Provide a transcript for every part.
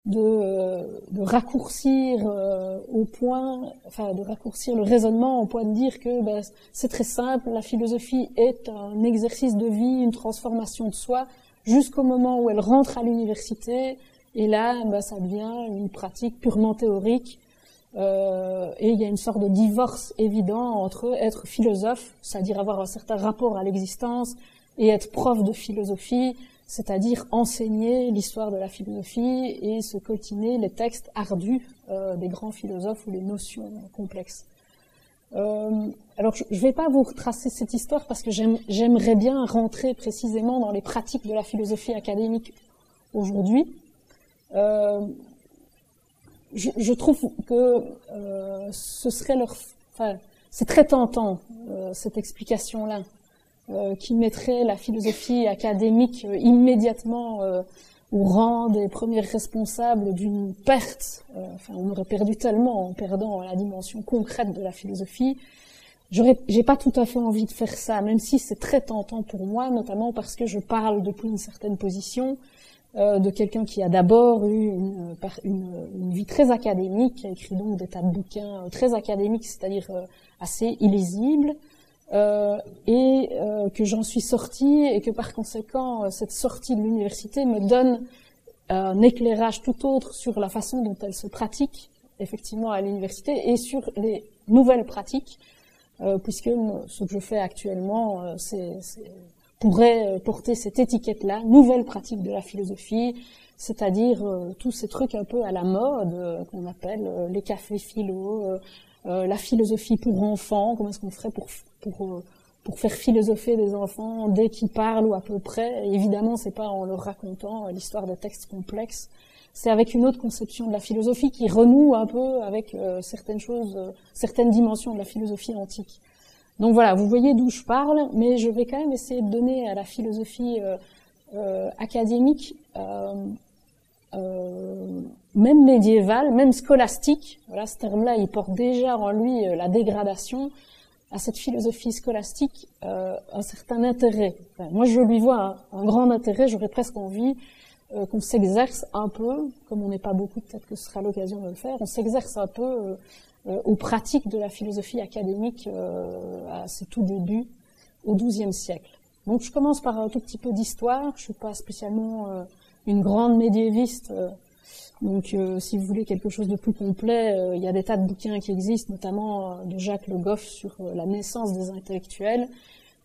de raccourcir au point, enfin de raccourcir le raisonnement au point de dire que c'est très simple, la philosophie est un exercice de vie, une transformation de soi, jusqu'au moment où elle rentre à l'université, et là ça devient une pratique purement théorique, et il y a une sorte de divorce évident entre être philosophe, c'est-à-dire avoir un certain rapport à l'existence, et être prof de philosophie, c'est-à-dire enseigner l'histoire de la philosophie et se coltiner les textes ardus des grands philosophes ou les notions complexes. Alors je ne vais pas vous retracer cette histoire parce que j'aimerais bien rentrer précisément dans les pratiques de la philosophie académique aujourd'hui. Je trouve que ce serait c'est très tentant cette explication-là, qui mettrait la philosophie académique immédiatement au rang des premiers responsables d'une perte. On aurait perdu tellement en perdant la dimension concrète de la philosophie. J'ai pas tout à fait envie de faire ça, même si c'est très tentant pour moi, notamment parce que je parle depuis une certaine position de quelqu'un qui a d'abord eu une vie très académique, qui a écrit donc des tas de bouquins très académiques, c'est-à-dire assez illisibles, et que j'en suis sortie et que par conséquent cette sortie de l'université me donne un éclairage tout autre sur la façon dont elle se pratique effectivement à l'université et sur les nouvelles pratiques, puisque ce que je fais actuellement pourrait porter cette étiquette-là, nouvelle pratique de la philosophie, c'est-à-dire tous ces trucs un peu à la mode qu'on appelle les cafés philo, la philosophie pour enfants, comment est-ce qu'on ferait pour faire philosopher des enfants dès qu'ils parlent ou à peu près. Et évidemment, c'est pas en leur racontant l'histoire de textes complexes, c'est avec une autre conception de la philosophie qui renoue un peu avec certaines choses, certaines dimensions de la philosophie antique. Donc voilà, vous voyez d'où je parle, mais je vais quand même essayer de donner à la philosophie académique, même médiévale, même scolastique, voilà, ce terme-là, il porte déjà en lui la dégradation, à cette philosophie scolastique un certain intérêt. Enfin, moi, je lui vois un grand intérêt, j'aurais presque envie qu'on s'exerce un peu, comme on n'est pas beaucoup, peut-être que ce sera l'occasion de le faire, on s'exerce un peu aux pratiques de la philosophie académique à ses tout débuts, au XIIe siècle. Donc je commence par un tout petit peu d'histoire, je suis pas spécialement une grande médiéviste, donc si vous voulez quelque chose de plus complet, il y a des tas de bouquins qui existent, notamment de Jacques Le Goff sur la naissance des intellectuels,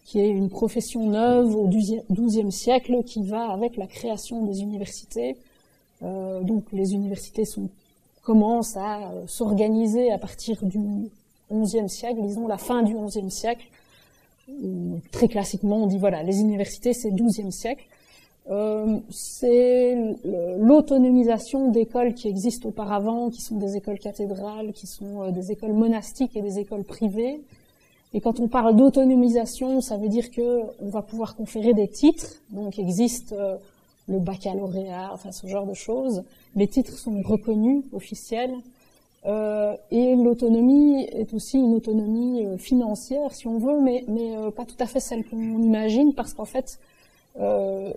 qui est une profession neuve au XIIe siècle qui va avec la création des universités. Donc les universités commencent à s'organiser à partir du XIe siècle, disons la fin du XIe siècle. Très classiquement, on dit voilà, les universités c'est XIIe siècle. C'est l'autonomisation d'écoles qui existent auparavant, qui sont des écoles cathédrales, qui sont des écoles monastiques et des écoles privées. Et quand on parle d'autonomisation, ça veut dire que on va pouvoir conférer des titres. Donc existe le baccalauréat, enfin ce genre de choses. Les titres sont reconnus, officiels. Et l'autonomie est aussi une autonomie financière, si on veut, mais pas tout à fait celle qu'on imagine, parce qu'en fait,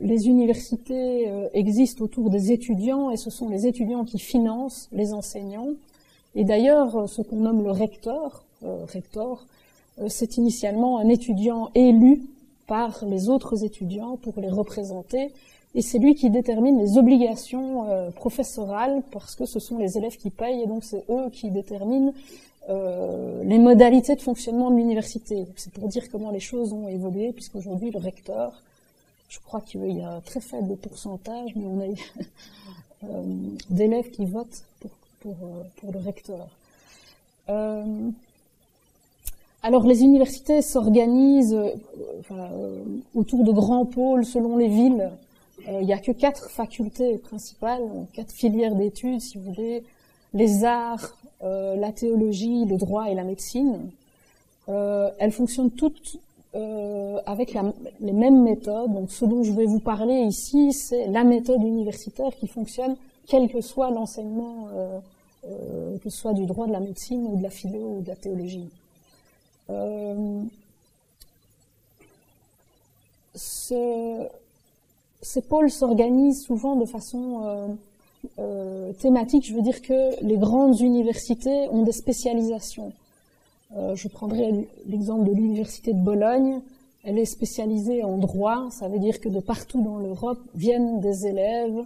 les universités existent autour des étudiants, et ce sont les étudiants qui financent les enseignants. Et d'ailleurs, ce qu'on nomme le rector, c'est initialement un étudiant élu par les autres étudiants pour les représenter, et c'est lui qui détermine les obligations professorales, parce que ce sont les élèves qui payent, et donc c'est eux qui déterminent les modalités de fonctionnement de l'université. C'est pour dire comment les choses ont évolué, puisqu'aujourd'hui le recteur, je crois qu'il y a un très faible pourcentage, mais on a d'élèves qui votent pour le recteur. Alors les universités s'organisent autour de grands pôles selon les villes. Il n'y a que 4 facultés principales, 4 filières d'études, si vous voulez, les arts, la théologie, le droit et la médecine. Elles fonctionnent toutes avec les mêmes méthodes. Donc ce dont je vais vous parler ici, c'est la méthode universitaire qui fonctionne quel que soit l'enseignement, que ce soit du droit, de la médecine ou de la philo ou de la théologie. Ces pôles s'organisent souvent de façon thématique, je veux dire que les grandes universités ont des spécialisations. Je prendrai l'exemple de l'université de Bologne. Elle est spécialisée en droit, ça veut dire que de partout dans l'Europe viennent des élèves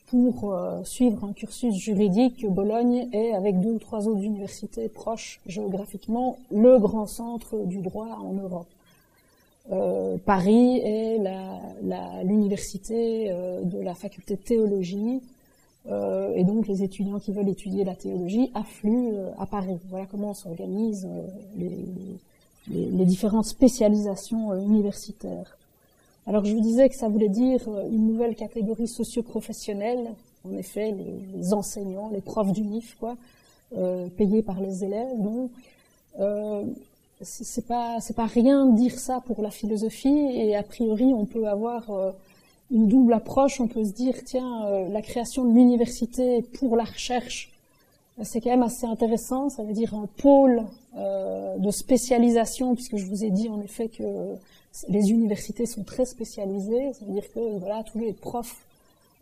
pour suivre un cursus juridique. Que Bologne est, avec 2 ou 3 autres universités proches géographiquement, le grand centre du droit en Europe. Paris est l'université de la faculté de théologie, et donc les étudiants qui veulent étudier la théologie affluent à Paris. Voilà comment s'organisent les différentes spécialisations universitaires. Alors je vous disais que ça voulait dire une nouvelle catégorie socio-professionnelle, en effet les enseignants, les profs d'UNIF, quoi, payés par les élèves. Donc c'est pas rien de dire ça pour la philosophie, et a priori on peut avoir une double approche. On peut se dire tiens, la création de l'université pour la recherche, c'est quand même assez intéressant. Ça veut dire un pôle de spécialisation, puisque je vous ai dit en effet que les universités sont très spécialisées. Ça veut dire que voilà, tous les profs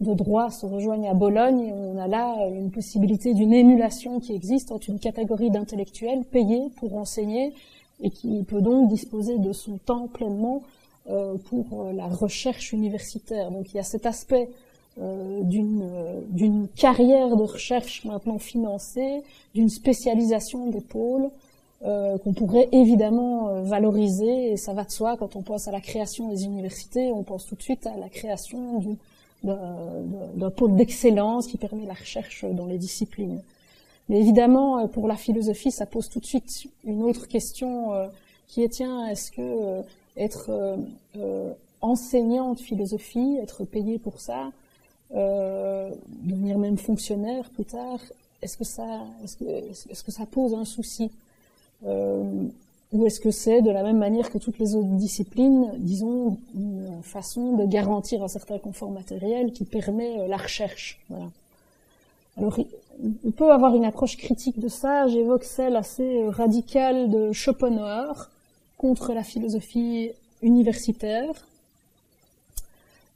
de droit se rejoignent à Bologne, et on a là une possibilité d'une émulation qui existe entre une catégorie d'intellectuels payés pour enseigner et qui peut donc disposer de son temps pleinement pour la recherche universitaire. Donc il y a cet aspect d'une carrière de recherche maintenant financée, d'une spécialisation des pôles qu'on pourrait évidemment valoriser, et ça va de soi. Quand on pense à la création des universités, on pense tout de suite à la création d'un pôle d'excellence qui permet la recherche dans les disciplines. Mais évidemment, pour la philosophie, ça pose tout de suite une autre question qui est, tiens, est-ce que être enseignant de philosophie, être payé pour ça, devenir même fonctionnaire plus tard, est-ce que ça pose un souci, ou est-ce que c'est de la même manière que toutes les autres disciplines, disons, une façon de garantir un certain confort matériel qui permet la recherche. Voilà. Alors, on peut avoir une approche critique de ça. J'évoque celle assez radicale de Schopenhauer contre la philosophie universitaire.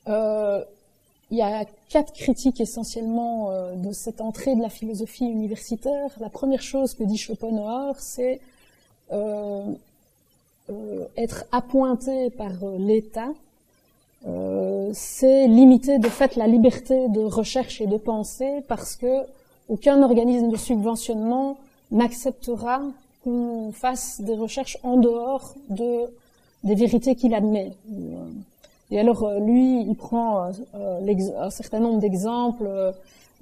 Il y a 4 critiques essentiellement de cette entrée de la philosophie universitaire. La première chose que dit Schopenhauer, c'est être appointé par l'État, c'est limiter de fait la liberté de recherche et de pensée, parce que aucun organisme de subventionnement n'acceptera qu'on fasse des recherches en dehors des vérités qu'il admet. Et alors lui, il prend un certain nombre d'exemples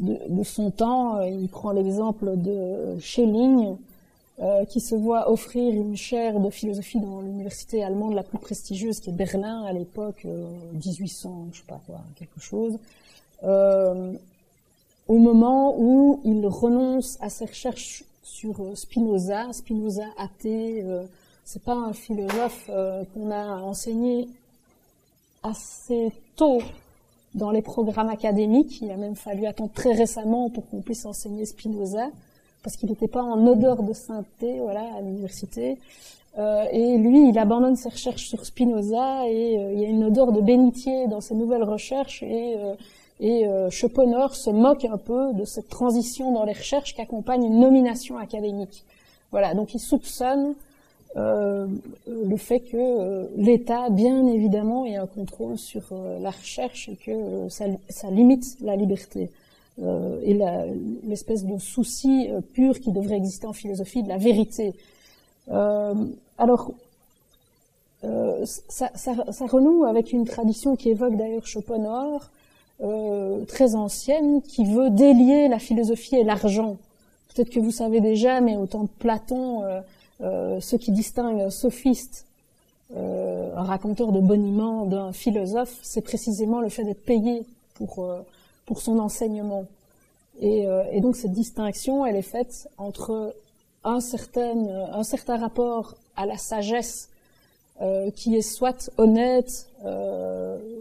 de son temps. Il prend l'exemple de Schelling, qui se voit offrir une chaire de philosophie dans l'université allemande la plus prestigieuse, qui est Berlin à l'époque, 1800, je sais pas quoi, quelque chose, au moment où il renonce à ses recherches sur Spinoza athée. C'est pas un philosophe qu'on a enseigné assez tôt dans les programmes académiques. Il a même fallu attendre très récemment pour qu'on puisse enseigner Spinoza, parce qu'il n'était pas en odeur de sainteté, voilà, à l'université. Et lui, il abandonne ses recherches sur Spinoza, et il y a une odeur de bénitier dans ses nouvelles recherches, et Schopenhauer se moque un peu de cette transition dans les recherches qu'accompagne une nomination académique. Voilà, donc il soupçonne le fait que l'État, bien évidemment, ait un contrôle sur la recherche, et que ça limite la liberté. Et l'espèce de souci pur qui devrait exister en philosophie de la vérité. Alors, ça renoue avec une tradition qui évoque d'ailleurs Schopenhauer, très ancienne, qui veut délier la philosophie et l'argent. Peut-être que vous savez déjà, mais au temps de Platon, ce qui distingue un sophiste, un raconteur de boniment, d'un philosophe, c'est précisément le fait d'être payé pour son enseignement. Et donc cette distinction, elle est faite entre un certain rapport à la sagesse qui est soit honnête,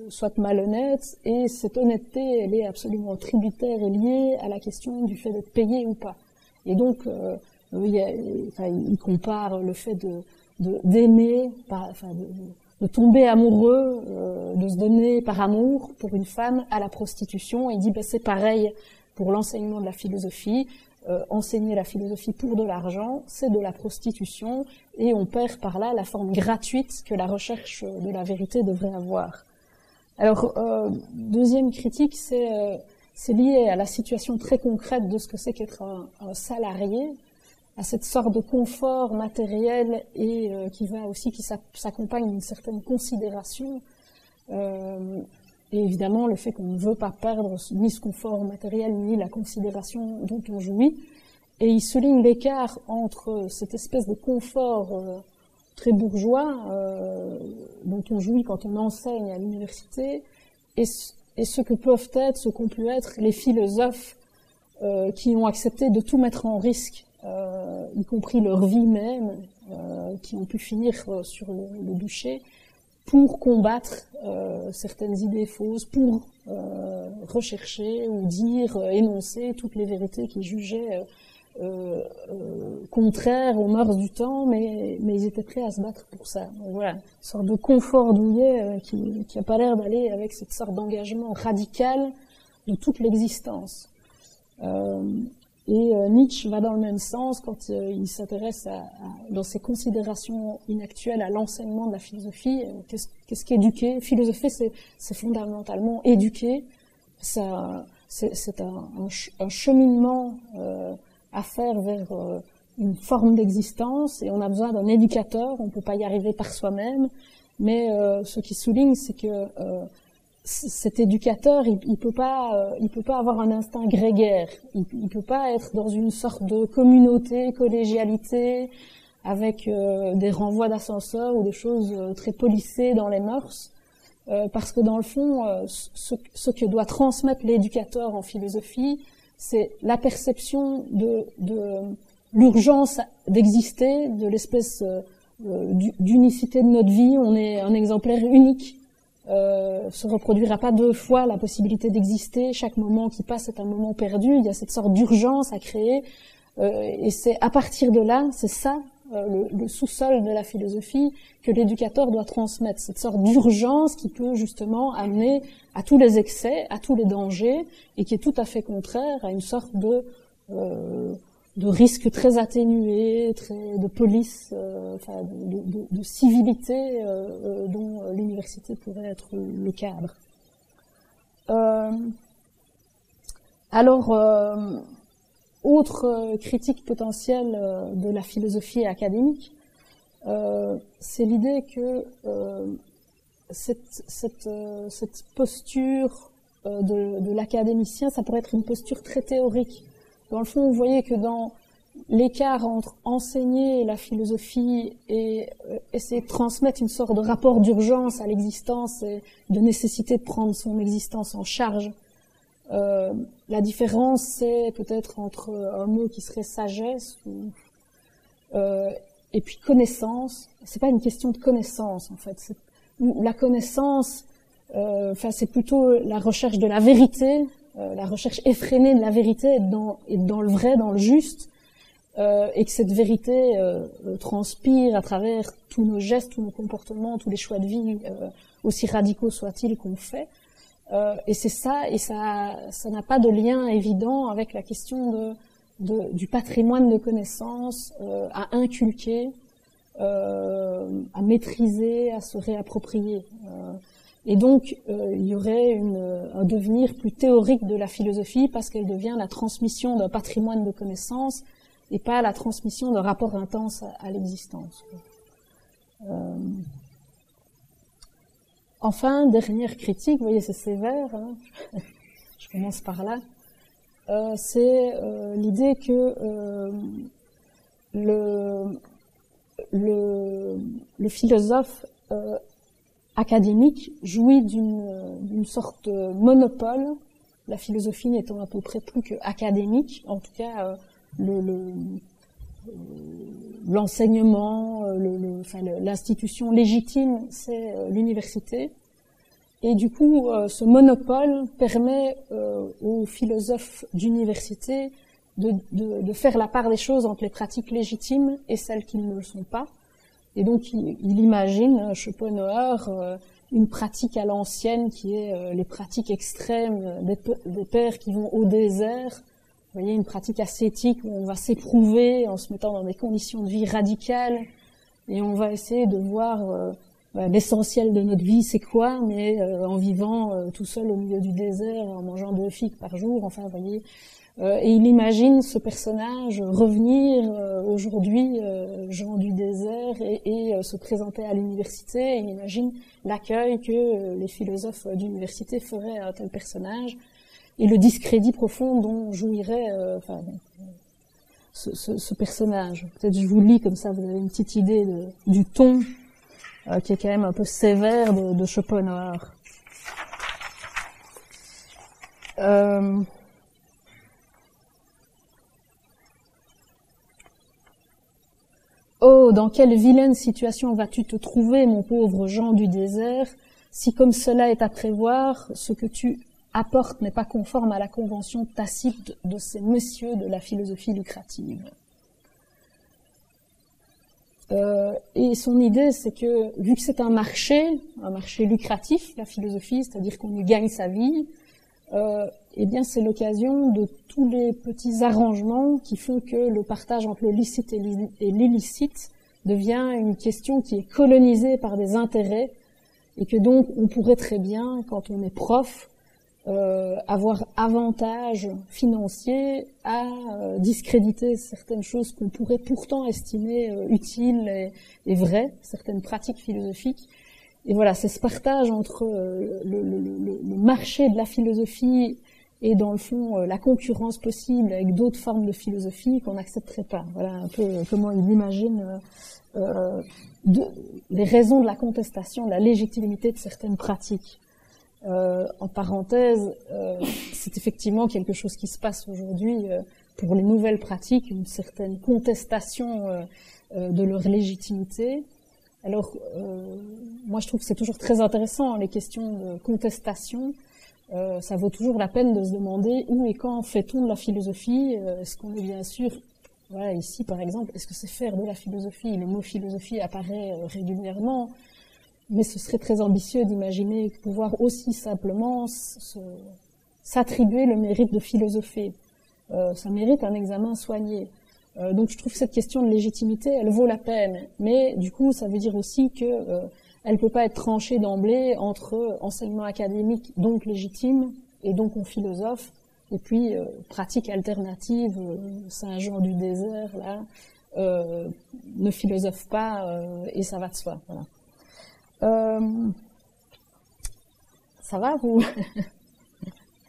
soit malhonnête, et cette honnêteté, elle est absolument tributaire et liée à la question du fait d'être payé ou pas. Et donc, il compare le fait d'aimer, de tomber amoureux, de se donner par amour pour une femme à la prostitution. Et il dit, c'est pareil pour l'enseignement de la philosophie. Enseigner la philosophie pour de l'argent, c'est de la prostitution, et on perd par là la forme gratuite que la recherche de la vérité devrait avoir. Alors, deuxième critique, c'est lié à la situation très concrète de ce que c'est qu'être un salarié, à cette sorte de confort matériel et qui s'accompagne d'une certaine considération. Et évidemment, le fait qu'on ne veut pas perdre ni ce confort matériel, ni la considération dont on jouit. Et il souligne l'écart entre cette espèce de confort très bourgeois dont on jouit quand on enseigne à l'université et ce que peuvent être, ce qu'ont pu être les philosophes qui ont accepté de tout mettre en risque, y compris leur vie même, qui ont pu finir sur le bûcher, pour combattre certaines idées fausses, pour rechercher ou dire, énoncer toutes les vérités qu'ils jugeaient contraires aux mœurs du temps, mais ils étaient prêts à se battre pour ça. Donc voilà, une sorte de confort douillet qui a pas l'air d'aller avec cette sorte d'engagement radical de toute l'existence. Et Nietzsche va dans le même sens quand il s'intéresse dans ses considérations inactuelles à l'enseignement de la philosophie. Qu'est-ce qu'éduquer? Philosopher, c'est fondamentalement éduquer. C'est un cheminement à faire vers une forme d'existence, et on a besoin d'un éducateur. On ne peut pas y arriver par soi-même, mais ce qui souligne, c'est que cet éducateur, il peut pas avoir un instinct grégaire. Il peut pas être dans une sorte de communauté, collégialité, avec des renvois d'ascenseur ou des choses très polissées dans les mœurs, parce que dans le fond, ce que doit transmettre l'éducateur en philosophie, c'est la perception de l'urgence d'exister, de l'espèce d'unicité de notre vie. On est un exemplaire unique. Se reproduira pas deux fois la possibilité d'exister. Chaque moment qui passe est un moment perdu. Il y a cette sorte d'urgence à créer, et c'est à partir de là, c'est ça le sous-sol de la philosophie que l'éducateur doit transmettre, cette sorte d'urgence qui peut justement amener à tous les excès, à tous les dangers, et qui est tout à fait contraire à une sorte de risque très atténué, de police, de civilité dont l'université pourrait être le cadre. Autre critique potentielle de la philosophie académique, c'est l'idée que cette posture de l'académicien, ça pourrait être une posture très théorique. Dans le fond, vous voyez que dans l'écart entre enseigner la philosophie et essayer de transmettre une sorte de rapport d'urgence à l'existence et de nécessité de prendre son existence en charge, la différence, c'est peut-être entre un mot qui serait sagesse et puis connaissance. C'est pas une question de connaissance, en fait. La connaissance, c'est plutôt la recherche de la vérité, la recherche effrénée de la vérité, et dans le vrai, dans le juste, et que cette vérité transpire à travers tous nos gestes, tous nos comportements, tous les choix de vie, aussi radicaux soient-ils qu'on fait. Et c'est ça, et ça n'a pas de lien évident avec la question du patrimoine de connaissances à inculquer, à maîtriser, à se réapproprier. Et donc, il y aurait un devenir plus théorique de la philosophie parce qu'elle devient la transmission d'un patrimoine de connaissances et pas la transmission d'un rapport intense à l'existence. Enfin, dernière critique, vous voyez, c'est sévère, hein, je commence par là, c'est l'idée que le philosophe académique jouit d'une sorte de monopole, la philosophie n'étant à peu près plus que académique, en tout cas l'enseignement, l'institution légitime, c'est l'université. Et du coup, ce monopole permet aux philosophes d'université de faire la part des choses entre les pratiques légitimes et celles qui ne le sont pas. Et donc, il imagine, Schopenhauer une pratique à l'ancienne qui est les pratiques extrêmes des pères qui vont au désert. Vous voyez, une pratique ascétique où on va s'éprouver en se mettant dans des conditions de vie radicales et on va essayer de voir l'essentiel de notre vie, c'est quoi, mais en vivant tout seul au milieu du désert, en mangeant 2 figues par jour, enfin, vous voyez. Et il imagine ce personnage revenir aujourd'hui, Jean du désert, et se présenter à l'université. Il imagine l'accueil que les philosophes d'université feraient à un tel personnage, et le discrédit profond dont jouirait ce personnage. Peut-être je vous lis comme ça, vous avez une petite idée du ton qui est quand même un peu sévère de Schopenhauer. Oh, dans quelle vilaine situation vas-tu te trouver, mon pauvre Jean du désert, si comme cela est à prévoir, ce que tu apportes n'est pas conforme à la convention tacite de ces messieurs de la philosophie lucrative. Et son idée, c'est que, vu que c'est un marché lucratif, la philosophie, c'est-à-dire qu'on y gagne sa vie, eh bien, c'est l'occasion de tous les petits arrangements qui font que le partage entre le licite et l'illicite devient une question qui est colonisée par des intérêts et que donc on pourrait très bien, quand on est prof, avoir avantage financier à discréditer certaines choses qu'on pourrait pourtant estimer utiles et vraies, certaines pratiques philosophiques. Et voilà, c'est ce partage entre le marché de la philosophie et dans le fond la concurrence possible avec d'autres formes de philosophie qu'on n'accepterait pas. Voilà un peu comment il imagine les raisons de la contestation, de la légitimité de certaines pratiques. En parenthèse, c'est effectivement quelque chose qui se passe aujourd'hui pour les nouvelles pratiques, une certaine contestation de leur légitimité. Alors, moi je trouve que c'est toujours très intéressant, les questions de contestation. Ça vaut toujours la peine de se demander où et quand fait-on de la philosophie. Est-ce qu'on est bien sûr, voilà, ici par exemple, est-ce que c'est faire de la philosophie? Le mot philosophie apparaît régulièrement, mais ce serait très ambitieux d'imaginer pouvoir aussi simplement s'attribuer le mérite de philosopher. Ça mérite un examen soigné. Donc je trouve que cette question de légitimité, elle vaut la peine, mais du coup ça veut dire aussi que elle peut pas être tranchée d'emblée entre enseignement académique donc légitime et donc on philosophe et puis pratique alternative, Saint Jean du désert là ne philosophe pas et ça va de soi. Voilà. Ça va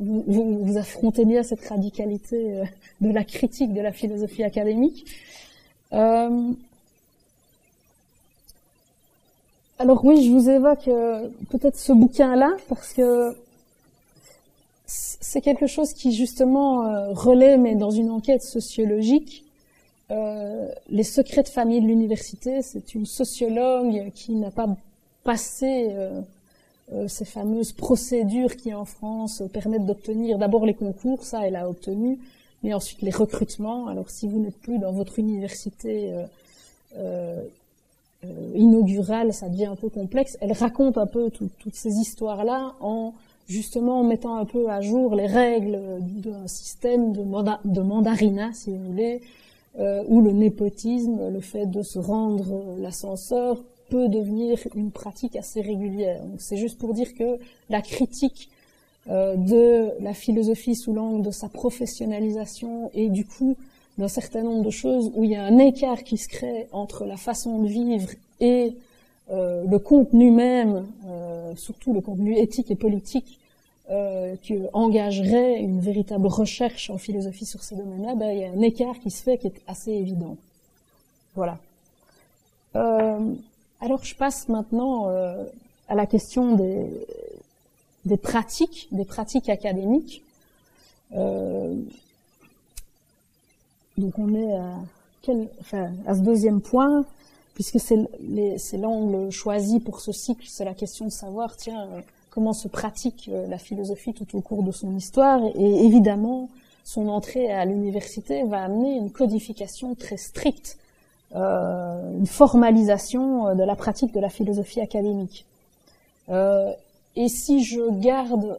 vous affrontez bien cette radicalité de la critique de la philosophie académique. Alors oui, je vous évoque peut-être ce bouquin-là parce que c'est quelque chose qui justement relaie, mais dans une enquête sociologique, les secrets de famille de l'université. C'est une sociologue qui n'a pas passé ces fameuses procédures qui en France permettent d'obtenir d'abord les concours, ça elle a obtenu, mais ensuite les recrutements. Alors si vous n'êtes plus dans votre université inaugurale, ça devient un peu complexe. Elle raconte un peu toutes ces histoires-là en justement mettant un peu à jour les règles d'un système de mandarinat, si vous voulez, où le népotisme, le fait de se rendre l'ascenseur, peut devenir une pratique assez régulière. Donc c'est juste pour dire que la critique de la philosophie sous l'angle de sa professionnalisation et du coup d'un certain nombre de choses où il y a un écart qui se crée entre la façon de vivre et le contenu même, surtout le contenu éthique et politique qui engagerait une véritable recherche en philosophie sur ces domaines-là, il y a un écart qui se fait qui est assez évident. Voilà. Alors je passe maintenant à la question des pratiques académiques. Donc on est à ce deuxième point, puisque c'est l'angle choisi pour ce cycle, c'est la question de savoir, comment se pratique la philosophie tout au cours de son histoire, et évidemment, son entrée à l'université va amener une codification très stricte, une formalisation de la pratique de la philosophie académique. Et si je garde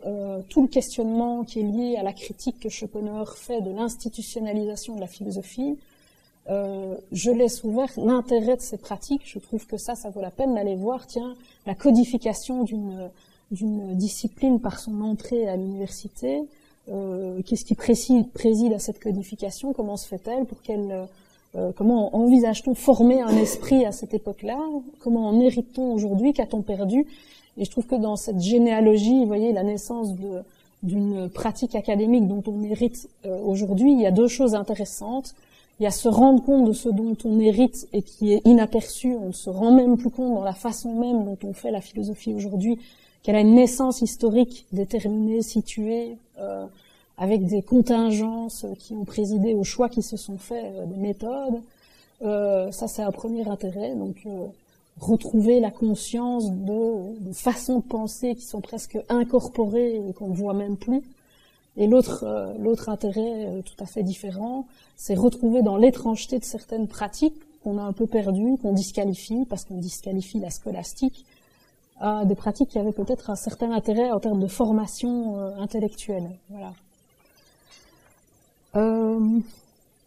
tout le questionnement qui est lié à la critique que Schopenhauer fait de l'institutionnalisation de la philosophie, je laisse ouvert l'intérêt de ces pratiques. Je trouve que ça vaut la peine d'aller voir, tiens, la codification d'une discipline par son entrée à l'université. Qu'est-ce qui préside à cette codification? Comment se fait-elle? Comment envisage-t-on former un esprit à cette époque-là? Comment en hérite-t-on aujourd'hui? Qu'a-t-on perdu? Et je trouve que dans cette généalogie, vous voyez, la naissance d'une pratique académique dont on hérite aujourd'hui, il y a deux choses intéressantes. Il y a se rendre compte de ce dont on hérite et qui est inaperçu. On ne se rend même plus compte dans la façon même dont on fait la philosophie aujourd'hui, qu'elle a une naissance historique déterminée, située, avec des contingences qui ont présidé aux choix qui se sont faits, des méthodes. Ça, c'est un premier intérêt. Donc, retrouver la conscience de façons de penser qui sont presque incorporées et qu'on ne voit même plus. Et l'autre intérêt tout à fait différent, c'est retrouver dans l'étrangeté de certaines pratiques qu'on a un peu perdues, qu'on disqualifie, parce qu'on disqualifie la scolastique, des pratiques qui avaient peut-être un certain intérêt en termes de formation intellectuelle. Voilà.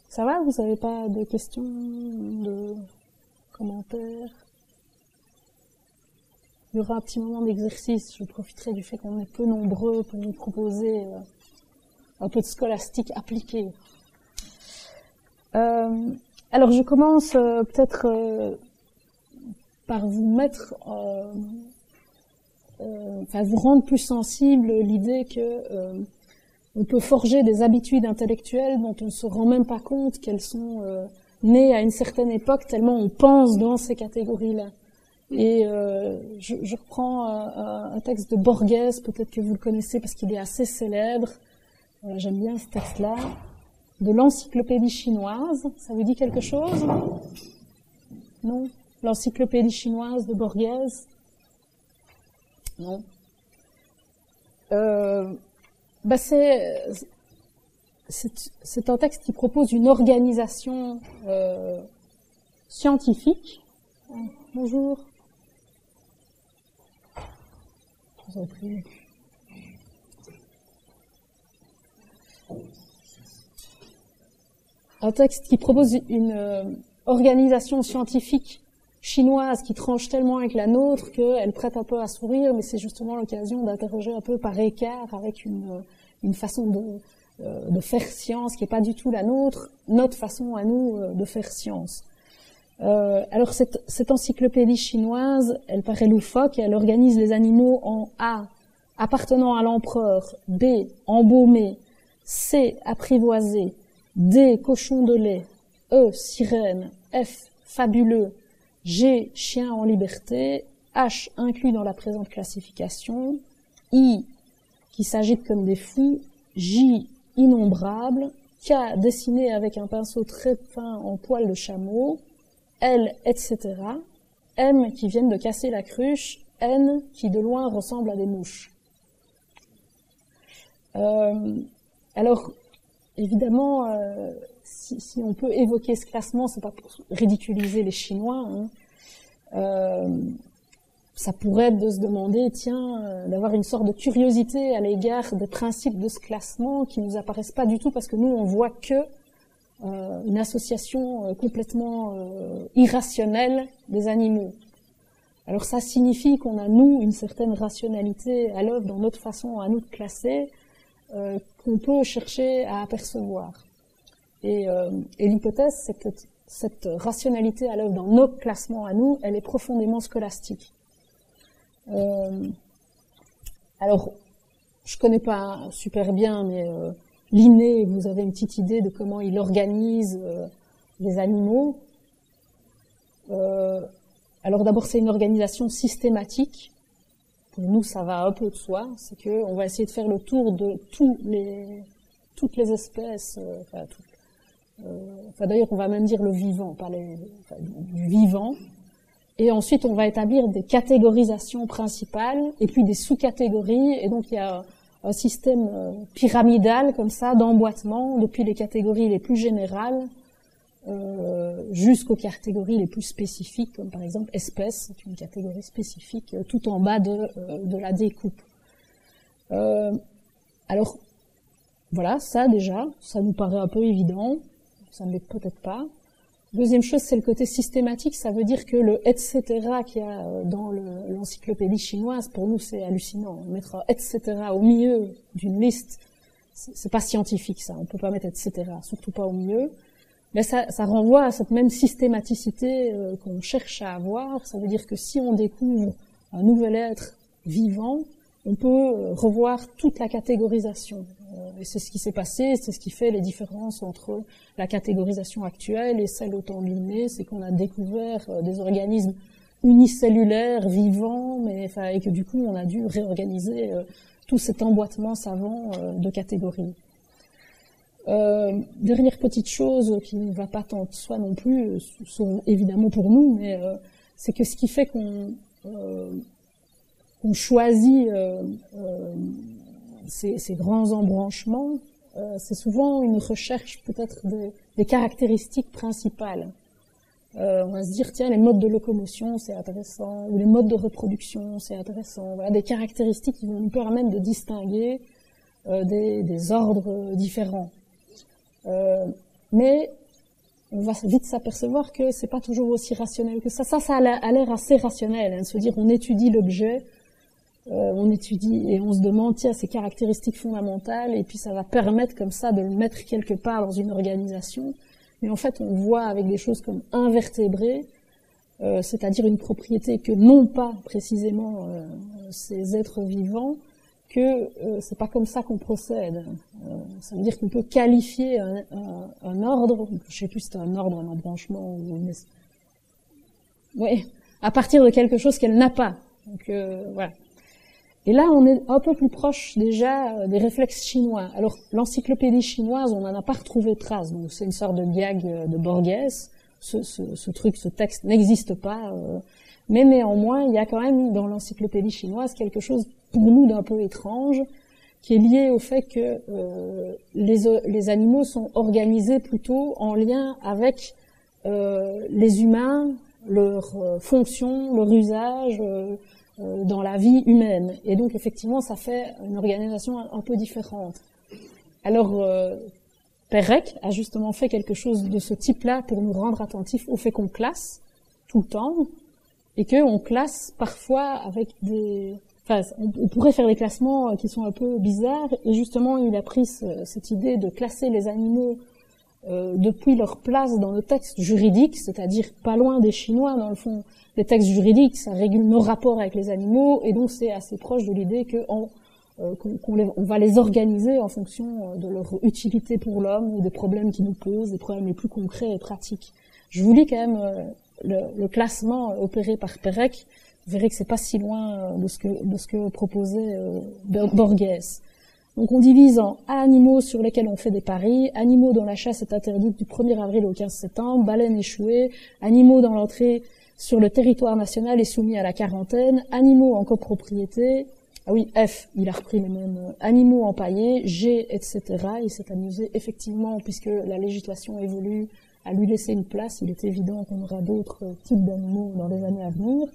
Ça va? Vous n'avez pas de questions, de commentaires? Il y aura un petit moment d'exercice. Je profiterai du fait qu'on est peu nombreux pour vous proposer un peu de scolastique appliquée. Alors je commence peut-être par vous mettre, vous rendre plus sensible l'idée que on peut forger des habitudes intellectuelles dont on ne se rend même pas compte qu'elles sont nées à une certaine époque tellement on pense dans ces catégories-là. Et je reprends un texte de Borges, peut-être que vous le connaissez parce qu'il est assez célèbre. J'aime bien ce texte-là, de l'encyclopédie chinoise. Ça vous dit quelque chose? Non? L'encyclopédie chinoise de Borges? Non? C'est un texte qui propose une organisation scientifique. Bonjour. Je vous en prie. Un texte qui propose une organisation scientifique chinoise qui tranche tellement avec la nôtre qu'elle prête un peu à sourire, mais c'est justement l'occasion d'interroger un peu par écart avec une façon de faire science qui n'est pas du tout la nôtre, notre façon à nous de faire science. Alors cette encyclopédie chinoise, elle paraît loufoque et elle organise les animaux en A, appartenant à l'empereur, B, embaumé, C, apprivoisé, D, cochon de lait, E, sirène, F, fabuleux, G, chien en liberté, H, inclus dans la présente classification, I, qui s'agite comme des fous, J, innombrable, K, dessiné avec un pinceau très fin en poil de chameau, L, etc., M, qui viennent de casser la cruche, N, qui de loin ressemble à des mouches. Alors, évidemment, si on peut évoquer ce classement, c'est pas pour ridiculiser les Chinois, hein. Ça pourrait être de se demander, tiens, d'avoir une sorte de curiosité à l'égard des principes de ce classement qui nous apparaissent pas du tout parce que nous, on voit que une association complètement irrationnelle des animaux. Alors ça signifie qu'on a, nous, une certaine rationalité à l'œuvre dans notre façon à nous de classer, qu'on peut chercher à apercevoir. Et l'hypothèse, c'est que cette rationalité à l'œuvre dans nos classements à nous, elle est profondément scolastique. Alors, je connais pas super bien, mais Linné, vous avez une petite idée de comment il organise les animaux. Alors d'abord, c'est une organisation systématique. Pour nous, ça va un peu de soi. C'est que on va essayer de faire le tour de toutes les espèces. D'ailleurs, on va même dire le vivant, pas du vivant. Et ensuite, on va établir des catégorisations principales et puis des sous-catégories. Et donc, il y a un système pyramidal comme ça d'emboîtement depuis les catégories les plus générales jusqu'aux catégories les plus spécifiques, comme par exemple espèce, c'est une catégorie spécifique, tout en bas de la découpe. Alors, voilà, ça déjà, ça nous paraît un peu évident, ça ne l'est peut-être pas. Deuxième chose, c'est le côté systématique, ça veut dire que le etc. qu'il y a dans l'encyclopédie chinoise, pour nous c'est hallucinant. Mettre un etc. au milieu d'une liste, c'est pas scientifique ça, on peut pas mettre etc. surtout pas au milieu. Mais ça renvoie à cette même systématicité qu'on cherche à avoir. Ça veut dire que si on découvre un nouvel être vivant, on peut revoir toute la catégorisation. Et c'est ce qui s'est passé, c'est ce qui fait les différences entre la catégorisation actuelle et celle au temps de Linné, c'est qu'on a découvert des organismes unicellulaires, vivants, et que du coup on a dû réorganiser tout cet emboîtement savant de catégories. Dernière petite chose qui ne va pas tant de soi non plus, sont évidemment pour nous, mais c'est que ce qui fait qu'on choisit ces grands embranchements, c'est souvent une recherche peut-être des caractéristiques principales. On va se dire, tiens, les modes de locomotion, c'est intéressant, ou les modes de reproduction, c'est intéressant. Voilà, des caractéristiques qui vont nous permettre de distinguer des ordres différents. Mais on va vite s'apercevoir que c'est pas toujours aussi rationnel que ça. Ça a l'air assez rationnel, hein, de se dire on étudie l'objet, on étudie et on se demande tiens ces caractéristiques fondamentales et puis ça va permettre comme ça de le mettre quelque part dans une organisation. Mais en fait on voit avec des choses comme invertébrés, c'est-à-dire une propriété que n'ont pas précisément ces êtres vivants, que c'est pas comme ça qu'on procède. Ça veut dire qu'on peut qualifier un ordre, je sais plus si c'est un ordre, un embranchement, à partir de quelque chose qu'elle n'a pas. Donc voilà. Et là, on est un peu plus proche déjà des réflexes chinois. Alors, l'encyclopédie chinoise, on n'en a pas retrouvé trace. Donc, c'est une sorte de gag de Borges. Ce texte n'existe pas. Mais néanmoins, il y a quand même dans l'encyclopédie chinoise quelque chose pour nous d'un peu étrange, qui est lié au fait que les animaux sont organisés plutôt en lien avec les humains, leurs fonctions, leur usage dans la vie humaine. Et donc, effectivement, ça fait une organisation un peu différente. Alors, Pérec a justement fait quelque chose de ce type-là pour nous rendre attentifs au fait qu'on classe tout le temps, et qu'on classe parfois avec des... Enfin, on pourrait faire des classements qui sont un peu bizarres, et justement, il a pris cette idée de classer les animaux depuis leur place dans le texte juridique, c'est-à-dire pas loin des Chinois, dans le fond. Les textes juridiques, ça régule nos rapports avec les animaux, et donc c'est assez proche de l'idée qu'on va les organiser en fonction de leur utilité pour l'homme, ou des problèmes qu'ils nous posent, des problèmes les plus concrets et pratiques. Je vous lis quand même le classement opéré par Pérec. Vous verrez que c'est pas si loin de ce que proposait Borges. Donc on divise en animaux sur lesquels on fait des paris, animaux dont la chasse est interdite du 1er avril au 15 septembre, baleines échouées, animaux dont l'entrée sur le territoire national est soumise à la quarantaine, animaux en copropriété, ah oui, F, il a repris les mêmes, animaux empaillés, G, etc. Il s'est amusé, effectivement, puisque la législation évolue, à lui laisser une place, il est évident qu'on aura d'autres types d'animaux dans les années à venir.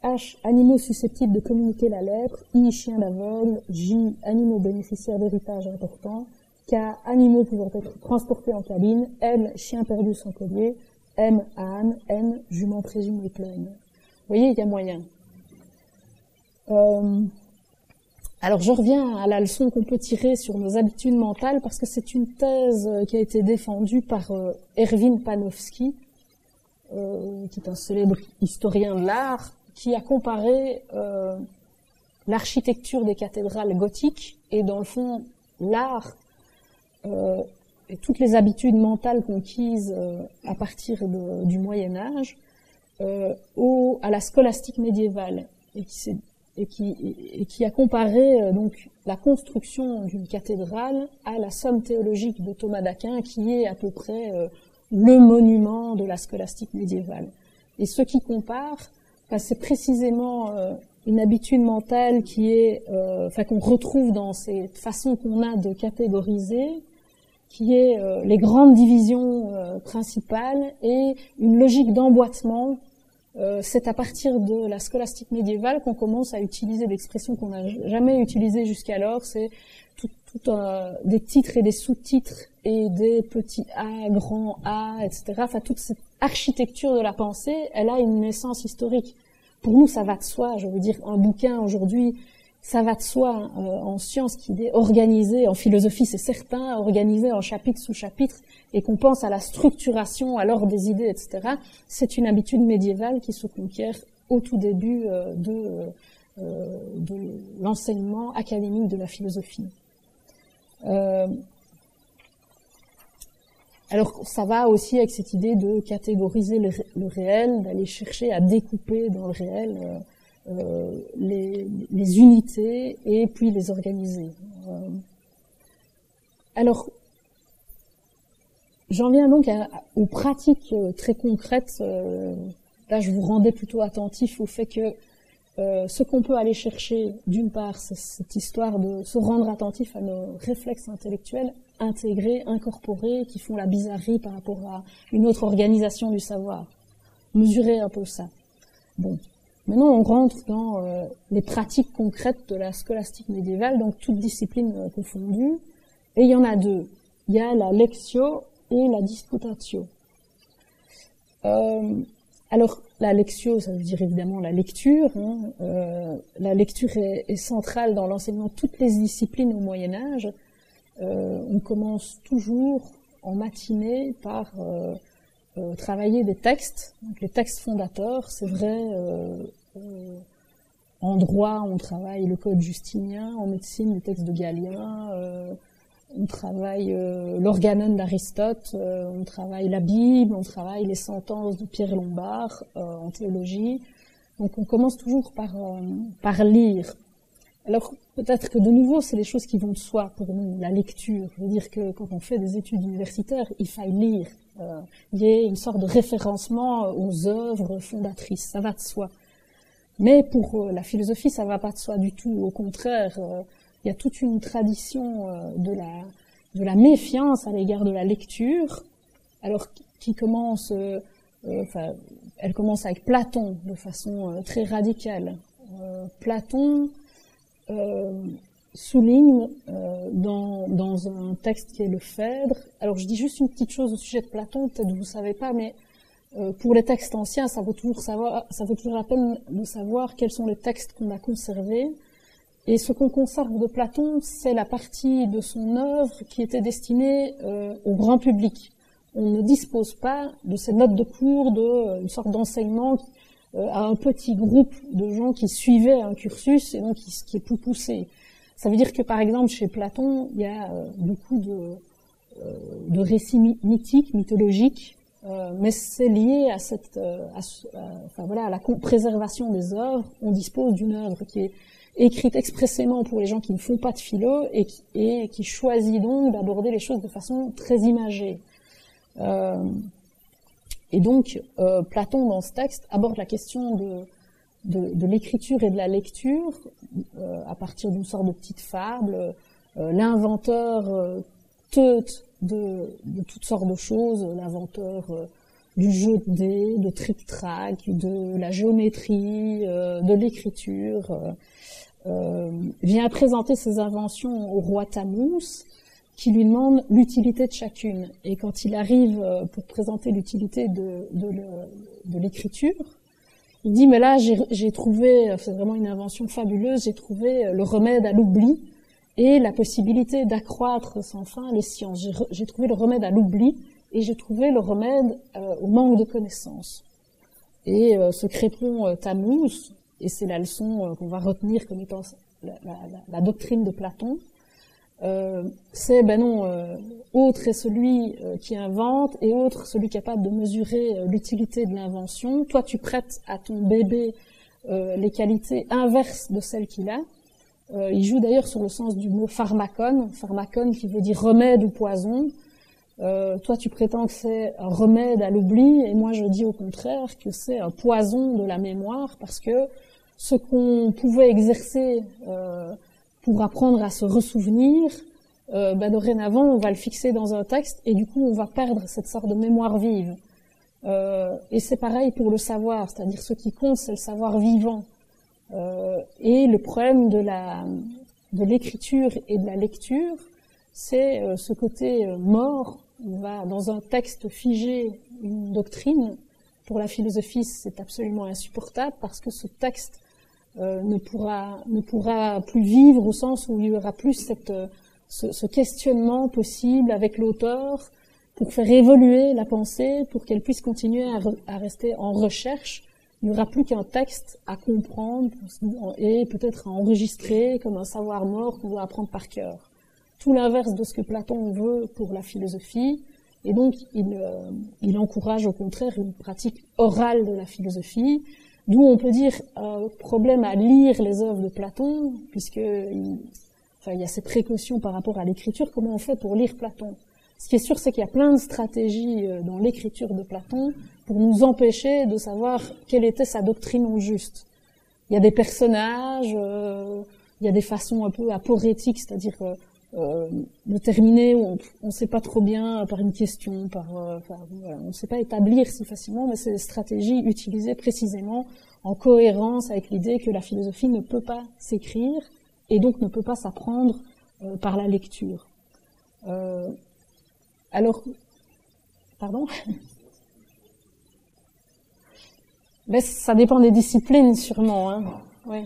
H, animaux susceptibles de communiquer la lèpre, I, chien d'aveugle, J, animaux bénéficiaires d'héritage important, K, animaux pouvant être transportés en cabine, L, chien perdu sans collier, M, âne, N, jument présumée pleine. Vous voyez, il y a moyen. Alors je reviens à la leçon qu'on peut tirer sur nos habitudes mentales, parce que c'est une thèse qui a été défendue par Erwin Panofsky, qui est un célèbre historien de l'art, qui a comparé l'architecture des cathédrales gothiques et dans le fond l'art et toutes les habitudes mentales conquises à partir du Moyen Âge à la scolastique médiévale, et qui a comparé donc la construction d'une cathédrale à la somme théologique de Thomas d'Aquin, qui est à peu près le monument de la scolastique médiévale. Et ce qui compare, c'est précisément une habitude mentale qui est, qu'on retrouve dans cette façon qu'on a de catégoriser, qui est les grandes divisions principales et une logique d'emboîtement. C'est à partir de la scolastique médiévale qu'on commence à utiliser l'expression qu'on n'a jamais utilisée jusqu'alors, c'est des titres et des sous-titres et des petits a, grands a, etc. Enfin, toute cette architecture de la pensée, elle a une naissance historique. Pour nous, ça va de soi. Je veux dire, un bouquin aujourd'hui, ça va de soi. En sciences, qu'il est organisé, en philosophie, c'est certain, organisé en chapitre sous chapitre, et qu'on pense à la structuration, à l'ordre des idées, etc. C'est une habitude médiévale qui se conquiert au tout début de l'enseignement académique de la philosophie. Alors, ça va aussi avec cette idée de catégoriser le réel, d'aller chercher à découper dans le réel les unités et puis les organiser. Alors, j'en viens donc aux pratiques très concrètes. Là, je vous rendais plutôt attentif au fait que ce qu'on peut aller chercher, d'une part, c'est cette histoire de se rendre attentif à nos réflexes intellectuels intégrés, incorporés, qui font la bizarrerie par rapport à une autre organisation du savoir. Mesurer un peu ça. Bon. Maintenant, on rentre dans les pratiques concrètes de la scolastique médiévale, donc toutes disciplines confondues. Et il y en a deux. Il y a la lectio et la disputatio. Alors, la lectio, ça veut dire évidemment la lecture. La lecture est centrale dans l'enseignement de toutes les disciplines au Moyen-Âge. On commence toujours en matinée par travailler des textes, donc les textes fondateurs. C'est vrai, en droit, on travaille le Code justinien, en médecine, les textes de Galien, on travaille l'Organon d'Aristote, on travaille la Bible, on travaille les sentences de Pierre Lombard en théologie. Donc on commence toujours par lire. Alors peut-être que de nouveau, c'est les choses qui vont de soi pour nous, la lecture. Je veux dire que quand on fait des études universitaires, il faille lire. Il y a une sorte de référencement aux œuvres fondatrices, ça va de soi. Mais pour la philosophie, ça va pas de soi du tout. Au contraire, il y a toute une tradition de la méfiance à l'égard de la lecture, alors qui commence, elle commence avec Platon de façon très radicale. Platon souligne dans un texte qui est le Phèdre. Alors je dis juste une petite chose au sujet de Platon, peut-être vous savez pas, mais pour les textes anciens, ça vaut toujours la peine de savoir quels sont les textes qu'on a conservés. Et ce qu'on conserve de Platon, c'est la partie de son œuvre qui était destinée au grand public. On ne dispose pas de ces notes de cours, une sorte d'enseignement à un petit groupe de gens qui suivaient un cursus et donc qui est plus poussé. Ça veut dire que par exemple chez Platon, il y a beaucoup de récits mythiques, mythologiques, mais c'est lié à la préservation des œuvres. On dispose d'une œuvre qui est écrite expressément pour les gens qui ne font pas de philo et qui choisit donc d'aborder les choses de façon très imagée. Et donc, Platon, dans ce texte, aborde la question de l'écriture et de la lecture à partir d'une sorte de petite fable. L'inventeur teute de toutes sortes de choses, l'inventeur du jeu de dés, de tric-trac, de la géométrie, de l'écriture, vient présenter ses inventions au roi Tammuz, qui lui demande l'utilité de chacune. Et quand il arrive pour présenter l'utilité de l'écriture, il dit, mais là, j'ai trouvé, c'est vraiment une invention fabuleuse, j'ai trouvé le remède à l'oubli et la possibilité d'accroître sans fin les sciences. J'ai trouvé le remède à l'oubli et j'ai trouvé le remède au manque de connaissances. Et ce crépon Tammuz, et c'est la leçon qu'on va retenir comme étant la doctrine de Platon, c'est, autre est celui qui invente et autre celui capable de mesurer l'utilité de l'invention. Toi, tu prêtes à ton bébé les qualités inverses de celles qu'il a. Il joue d'ailleurs sur le sens du mot pharmakon qui veut dire remède ou poison. Toi, tu prétends que c'est un remède à l'oubli, et moi, je dis au contraire que c'est un poison de la mémoire, parce que ce qu'on pouvait exercer pour apprendre à se ressouvenir, dorénavant, on va le fixer dans un texte et du coup, on va perdre cette sorte de mémoire vive. Et c'est pareil pour le savoir, c'est-à-dire ce qui compte, c'est le savoir vivant. Et le problème de l'écriture et de la lecture, c'est ce côté mort. On va dans un texte figer une doctrine. Pour la philosophie, c'est absolument insupportable parce que ce texte ne pourra plus vivre au sens où il y aura plus ce questionnement possible avec l'auteur pour faire évoluer la pensée, pour qu'elle puisse continuer à rester en recherche. Il n'y aura plus qu'un texte à comprendre et peut-être à enregistrer comme un savoir mort qu'on doit apprendre par cœur. Tout l'inverse de ce que Platon veut pour la philosophie. Et donc, il encourage au contraire une pratique orale de la philosophie, d'où on peut dire problème à lire les œuvres de Platon, puisque il y a ces précautions par rapport à l'écriture. Comment on fait pour lire Platon? Ce qui est sûr, c'est qu'il y a plein de stratégies dans l'écriture de Platon pour nous empêcher de savoir quelle était sa doctrine au juste. Il y a des personnages, il y a des façons un peu aporétiques, c'est-à-dire de terminer, on ne sait pas trop bien par une question, on ne sait pas établir si facilement, mais c'est des stratégies utilisées précisément en cohérence avec l'idée que la philosophie ne peut pas s'écrire et donc ne peut pas s'apprendre par la lecture. Alors, pardon? Ben, ça dépend des disciplines, sûrement, hein. Oui.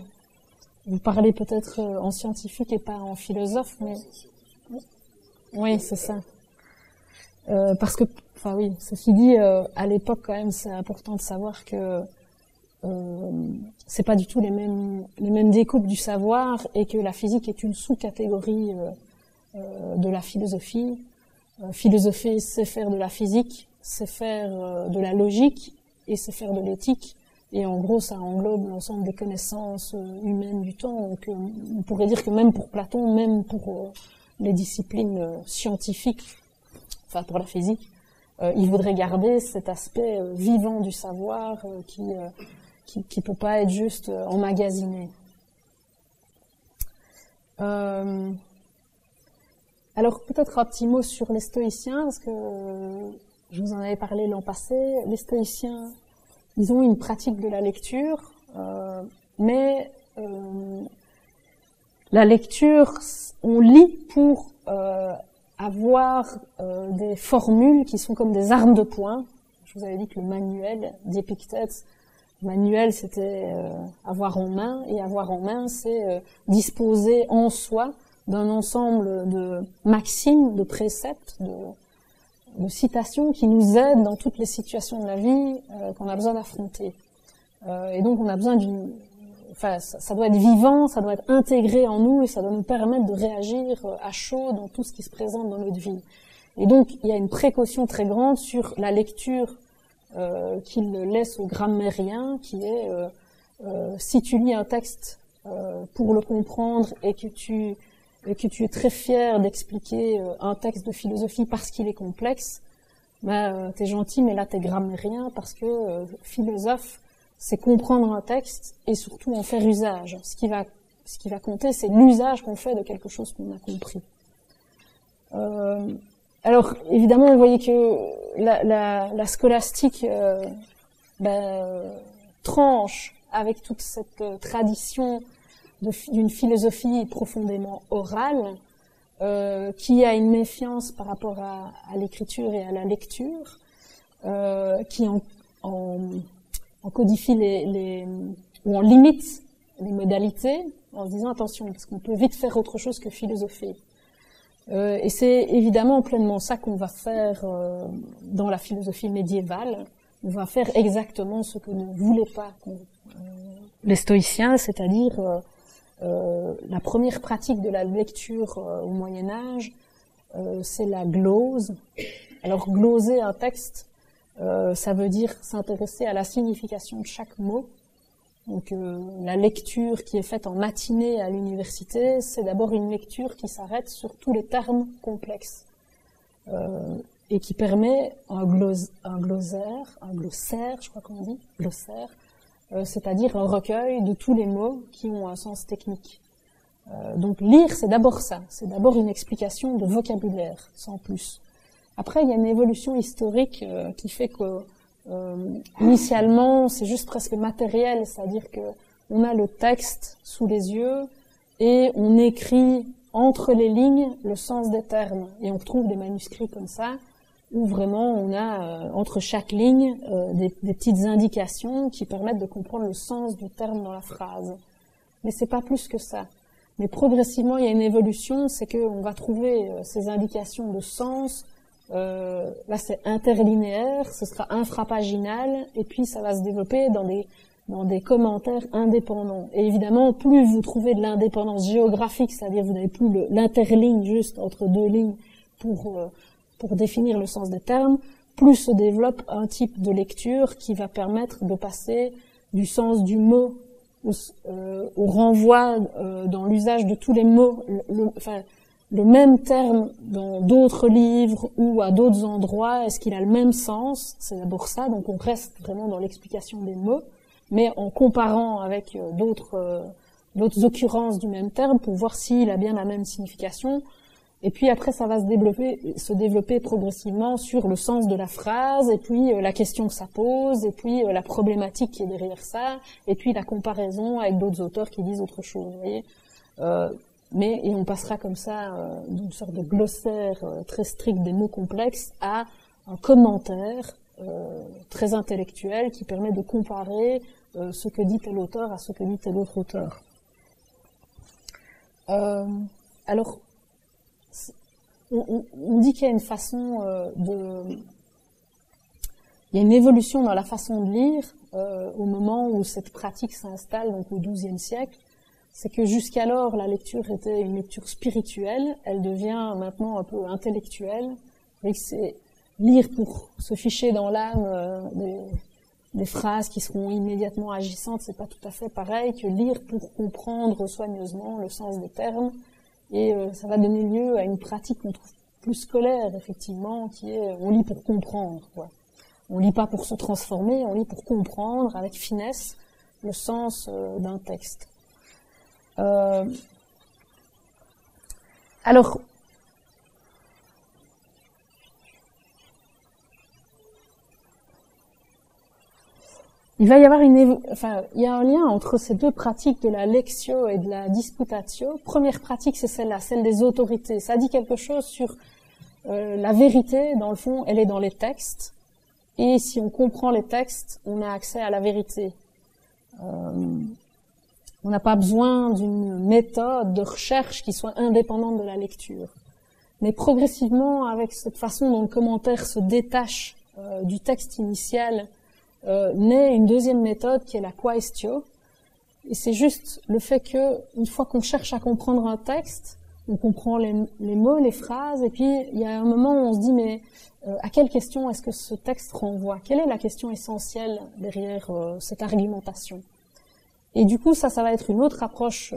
Vous parlez peut-être en scientifique et pas en philosophe, mais oui, c'est ça. Parce que, enfin oui, ceci dit, à l'époque quand même, c'est important de savoir que c'est pas du tout les mêmes découpes du savoir et que la physique est une sous-catégorie de la philosophie. Philosopher, c'est faire de la physique, c'est faire de la logique et c'est faire de l'éthique. Et en gros, ça englobe l'ensemble des connaissances humaines du temps. Donc, on pourrait dire que même pour Platon, même pour les disciplines scientifiques, enfin pour la physique, il voudrait garder cet aspect vivant du savoir qui peut pas être juste emmagasiné. Alors peut-être un petit mot sur les stoïciens, parce que je vous en avais parlé l'an passé. Les stoïciens, ils ont une pratique de la lecture, mais la lecture, on lit pour avoir des formules qui sont comme des armes de poing. Je vous avais dit que le manuel d'Épictète, manuel c'était avoir en main, et avoir en main c'est disposer en soi d'un ensemble de maximes, de préceptes, de citations qui nous aident dans toutes les situations de la vie qu'on a besoin d'affronter. Et donc on a besoin ça doit être vivant, ça doit être intégré en nous et ça doit nous permettre de réagir à chaud dans tout ce qui se présente dans notre vie. Et donc il y a une précaution très grande sur la lecture qu'il laisse aux grammairiens, qui est si tu lis un texte pour le comprendre et que tu es très fier d'expliquer un texte de philosophie parce qu'il est complexe, t'es gentil, mais là t'es grammairien, parce que philosophe, c'est comprendre un texte et surtout en faire usage. Ce qui va compter, c'est l'usage qu'on fait de quelque chose qu'on a compris. Alors, évidemment, vous voyez que la scolastique tranche avec toute cette tradition d'une philosophie profondément orale, qui a une méfiance par rapport à l'écriture et à la lecture, qui en codifie ou en limite les modalités, en se disant attention, parce qu'on peut vite faire autre chose que philosopher. Et c'est évidemment pleinement ça qu'on va faire dans la philosophie médiévale. On va faire exactement ce que ne voulaient pas les stoïciens, c'est-à-dire la première pratique de la lecture au Moyen-Âge, c'est la glose. Alors gloser un texte, ça veut dire s'intéresser à la signification de chaque mot. Donc la lecture qui est faite en matinée à l'université, c'est d'abord une lecture qui s'arrête sur tous les termes complexes et qui permet un glossaire, je crois qu'on dit, glossaire, c'est-à-dire un recueil de tous les mots qui ont un sens technique. Donc lire, c'est d'abord ça, c'est d'abord une explication de vocabulaire, sans plus. Après, il y a une évolution historique qui fait que initialement, c'est juste presque matériel, c'est-à-dire que on a le texte sous les yeux et on écrit entre les lignes le sens des termes. Et on retrouve des manuscrits comme ça où vraiment on a entre chaque ligne des petites indications qui permettent de comprendre le sens du terme dans la phrase. Mais c'est pas plus que ça. Mais progressivement, il y a une évolution, c'est qu'on va trouver ces indications de sens. Là, c'est interlinéaire, ce sera infrapaginal, et puis ça va se développer dans des commentaires indépendants. Et évidemment, plus vous trouvez de l'indépendance géographique, c'est-à-dire vous n'avez plus l'interligne juste entre deux lignes pour définir le sens des termes, plus se développe un type de lecture qui va permettre de passer du sens du mot au renvoi dans l'usage de tous les mots, le même terme dans d'autres livres ou à d'autres endroits, est-ce qu'il a le même sens? C'est d'abord ça, donc on reste vraiment dans l'explication des mots, mais en comparant avec d'autres occurrences du même terme pour voir s'il a bien la même signification. Et puis après, ça va se développer progressivement sur le sens de la phrase, et puis la question que ça pose, et puis la problématique qui est derrière ça, et puis la comparaison avec d'autres auteurs qui disent autre chose, vous voyez. Et on passera comme ça d'une sorte de glossaire très strict des mots complexes à un commentaire très intellectuel qui permet de comparer ce que dit tel auteur à ce que dit tel autre auteur. Alors, on dit qu'il y a une façon il y a une évolution dans la façon de lire au moment où cette pratique s'installe, donc au XIIe siècle. C'est que jusqu'alors, la lecture était une lecture spirituelle, elle devient maintenant un peu intellectuelle. C'est lire pour se ficher dans l'âme des phrases qui seront immédiatement agissantes, c'est pas tout à fait pareil que lire pour comprendre soigneusement le sens des termes. Et ça va donner lieu à une pratique qu'on trouve plus scolaire, effectivement, qui est on lit pour comprendre, quoi. On lit pas pour se transformer, on lit pour comprendre avec finesse le sens d'un texte. Alors, il va y avoir il y a un lien entre ces deux pratiques de la lectio et de la disputatio. Première pratique, c'est celle-là, celle des autorités. Ça dit quelque chose sur la vérité, dans le fond, elle est dans les textes. Et si on comprend les textes, on a accès à la vérité. On n'a pas besoin d'une méthode de recherche qui soit indépendante de la lecture. Mais progressivement, avec cette façon dont le commentaire se détache du texte initial, naît une deuxième méthode qui est la quaestio. Et c'est juste le fait que, une fois qu'on cherche à comprendre un texte, on comprend les mots, les phrases, et puis il y a un moment où on se dit mais à quelle question est-ce que ce texte renvoie? Quelle est la question essentielle derrière cette argumentation? Et du coup, ça va être une autre approche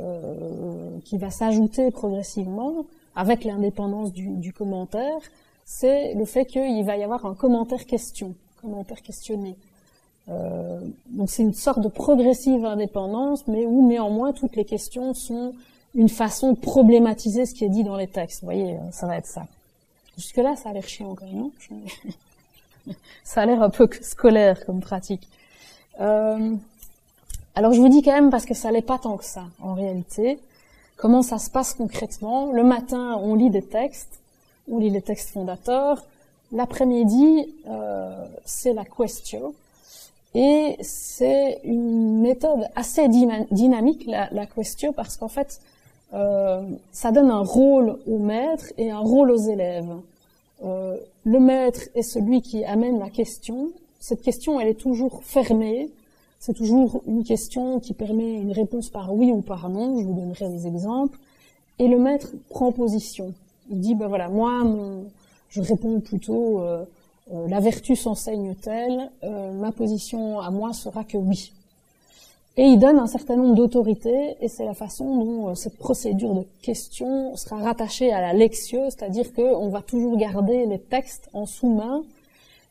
qui va s'ajouter progressivement avec l'indépendance du commentaire. C'est le fait qu'il va y avoir un commentaire questionné. Donc c'est une sorte de progressive indépendance, mais où néanmoins toutes les questions sont une façon de problématiser ce qui est dit dans les textes. Vous voyez, ça va être ça. Jusque-là, ça a l'air chiant quand même, non? Ça a l'air un peu scolaire comme pratique. Alors je vous dis quand même, parce que ça l'est pas tant que ça, en réalité, comment ça se passe concrètement. Le matin, on lit des textes, on lit les textes fondateurs. L'après-midi, c'est la quaestio. Et c'est une méthode assez dynamique, la quaestio, parce qu'en fait, ça donne un rôle au maître et un rôle aux élèves. Le maître est celui qui amène la question. Cette question, elle est toujours fermée. C'est toujours une question qui permet une réponse par oui ou par non. Je vous donnerai des exemples. Et le maître prend position. Il dit, ben voilà, moi, je réponds plutôt, la vertu s'enseigne-t-elle, ma position à moi sera que oui. Et il donne un certain nombre d'autorités, et c'est la façon dont cette procédure de question sera rattachée à la lectio, c'est-à-dire qu'on va toujours garder les textes en sous-main,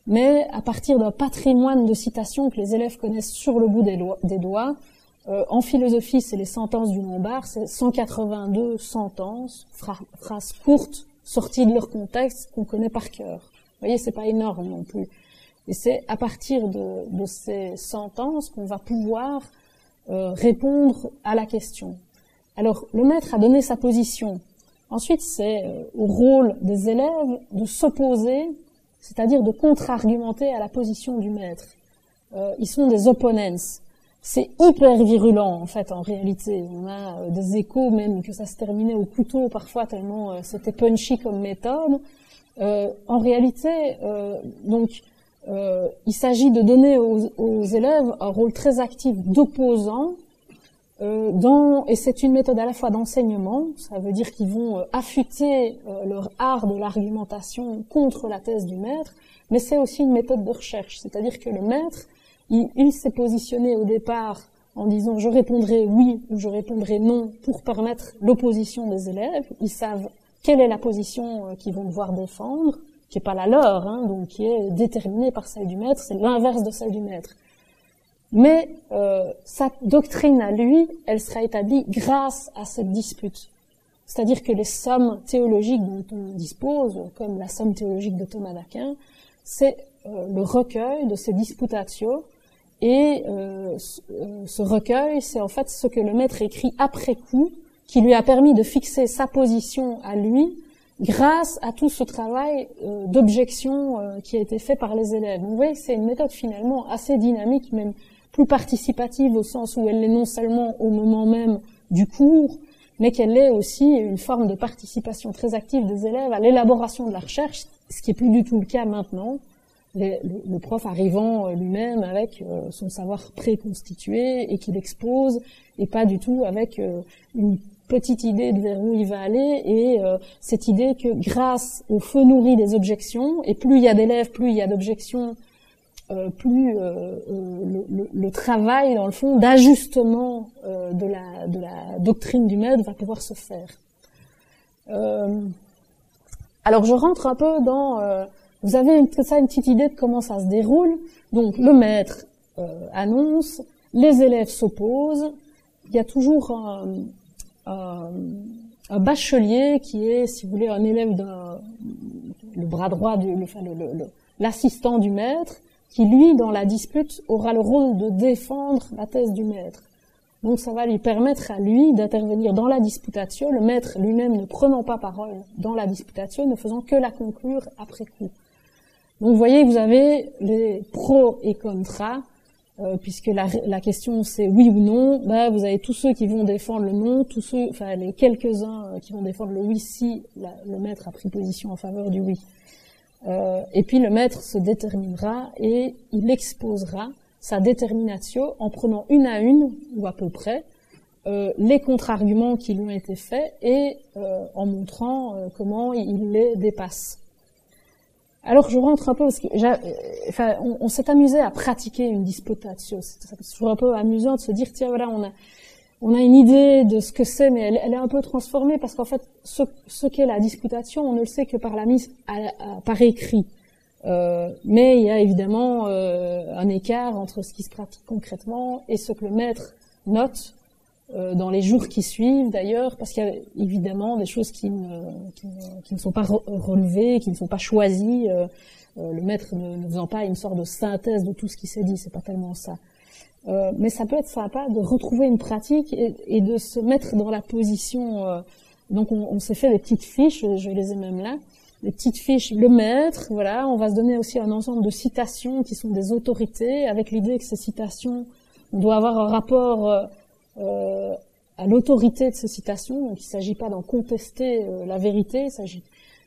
mais à partir d'un patrimoine de citations que les élèves connaissent sur le bout des doigts, En philosophie, c'est les sentences du Lombard, c'est 182 sentences, phrases courtes, sorties de leur contexte, qu'on connaît par cœur. Vous voyez, c'est pas énorme non plus. Et c'est à partir de ces sentences qu'on va pouvoir répondre à la question. Alors, le maître a donné sa position. Ensuite, c'est au rôle des élèves de s'opposer, c'est-à-dire de contre-argumenter à la position du maître. Ils sont des opponents. C'est hyper virulent, en fait, en réalité. On a des échos, même que ça se terminait au couteau, parfois, tellement c'était punchy comme méthode. En réalité, il s'agit de donner aux élèves un rôle très actif d'opposant, et c'est une méthode à la fois d'enseignement, ça veut dire qu'ils vont affûter leur art de l'argumentation contre la thèse du maître, mais c'est aussi une méthode de recherche, c'est-à-dire que le maître, il s'est positionné au départ en disant je répondrai oui ou je répondrai non pour permettre l'opposition des élèves. Ils savent quelle est la position qu'ils vont devoir défendre, qui est pas la leur, donc qui est déterminée par celle du maître, c'est l'inverse de celle du maître. Mais sa doctrine à lui, elle sera établie grâce à cette dispute. C'est-à-dire que les sommes théologiques dont on dispose, comme la somme théologique de Thomas d'Aquin, c'est le recueil de ces disputatio, et ce recueil, c'est en fait ce que le maître écrit après coup, qui lui a permis de fixer sa position à lui, grâce à tout ce travail d'objection qui a été fait par les élèves. Vous voyez, c'est une méthode finalement assez dynamique, même plus participative au sens où elle l'est non seulement au moment même du cours, mais qu'elle est aussi une forme de participation très active des élèves à l'élaboration de la recherche, ce qui est plus du tout le cas maintenant. Le prof arrivant lui-même avec son savoir préconstitué et qu'il expose, et pas du tout avec une petite idée de vers où il va aller, et cette idée que grâce au feu nourri des objections, et plus il y a d'élèves, plus il y a d'objections, plus le travail, dans le fond, d'ajustement de la doctrine du maître va pouvoir se faire. Alors je rentre un peu dans... vous avez une petite idée de comment ça se déroule. Donc le maître annonce, les élèves s'opposent, il y a toujours un bachelier qui est, si vous voulez, un élève le bras droit, l'assistant du maître, qui lui, dans la dispute, aura le rôle de défendre la thèse du maître. Donc ça va lui permettre à lui d'intervenir dans la disputatio, le maître lui-même ne prenant pas parole dans la disputatio, ne faisant que la conclure après coup. Donc vous voyez, vous avez les pros et contras, puisque la question c'est oui ou non. Vous avez tous ceux qui vont défendre le non, les quelques-uns qui vont défendre le oui si le maître a pris position en faveur du oui. Et puis le maître se déterminera et il exposera sa déterminatio en prenant une à une, ou à peu près, les contre-arguments qui lui ont été faits et en montrant comment il les dépasse. Alors je rentre un peu parce que on s'est amusé à pratiquer une disputatio. C'est toujours un peu amusant de se dire tiens voilà on a une idée de ce que c'est, mais elle est un peu transformée parce qu'en fait ce qu'est la disputatio, on ne le sait que par la mise par écrit. Mais il y a évidemment un écart entre ce qui se pratique concrètement et ce que le maître note dans les jours qui suivent d'ailleurs, parce qu'il y a évidemment des choses qui ne sont pas relevées, qui ne sont pas choisies, le maître ne faisant pas une sorte de synthèse de tout ce qui s'est dit, c'est pas tellement ça. Mais ça peut être sympa de retrouver une pratique et de se mettre dans la position. Donc on s'est fait des petites fiches, je les ai même là, des petites fiches. Le maître, voilà, on va se donner aussi un ensemble de citations qui sont des autorités, avec l'idée que ces citations, on doit avoir un rapport à l'autorité de ces citations. Donc il ne s'agit pas d'en contester la vérité,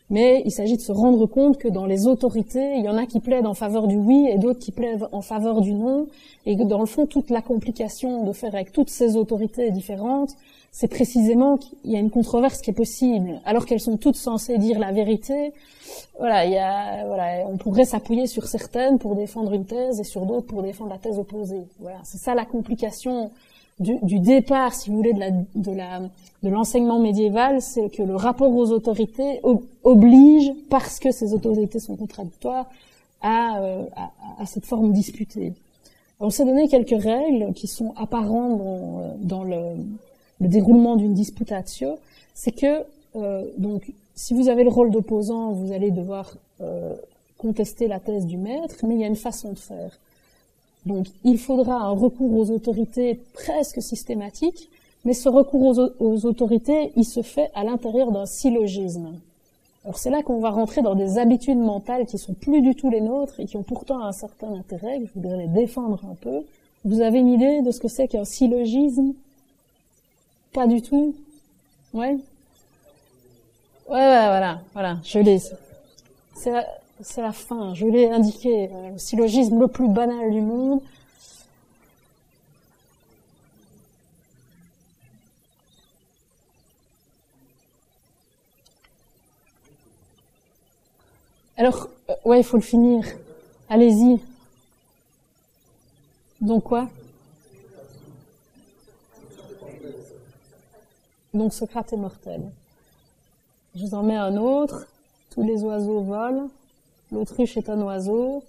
mais il s'agit de se rendre compte que dans les autorités, il y en a qui plaident en faveur du oui et d'autres qui plaident en faveur du non, et que dans le fond, toute la complication de faire avec toutes ces autorités différentes, c'est précisément qu'il y a une controverse qui est possible, alors qu'elles sont toutes censées dire la vérité. On pourrait s'appuyer sur certaines pour défendre une thèse et sur d'autres pour défendre la thèse opposée. Voilà, c'est ça la complication du départ, si vous voulez, de l'enseignement médiéval, c'est que le rapport aux autorités oblige, parce que ces autorités sont contradictoires, à cette forme disputée. On s'est donné quelques règles qui sont apparentes dans le déroulement d'une disputatio. C'est que, donc, si vous avez le rôle d'opposant, vous allez devoir contester la thèse du maître, mais il y a une façon de faire. Donc, il faudra un recours aux autorités presque systématique, mais ce recours aux autorités, il se fait à l'intérieur d'un syllogisme. Alors, c'est là qu'on va rentrer dans des habitudes mentales qui sont plus du tout les nôtres et qui ont pourtant un certain intérêt, que je voudrais les défendre un peu. Vous avez une idée de ce que c'est qu'un syllogisme? Pas du tout? Ouais? Ouais, voilà, je l'ai. C'est la fin, je l'ai indiqué. Le syllogisme le plus banal du monde. Alors, ouais, il faut le finir. Allez-y. Donc quoi? Donc Socrate est mortel. Je vous en mets un autre. Tous les oiseaux volent. L'autruche est un oiseau.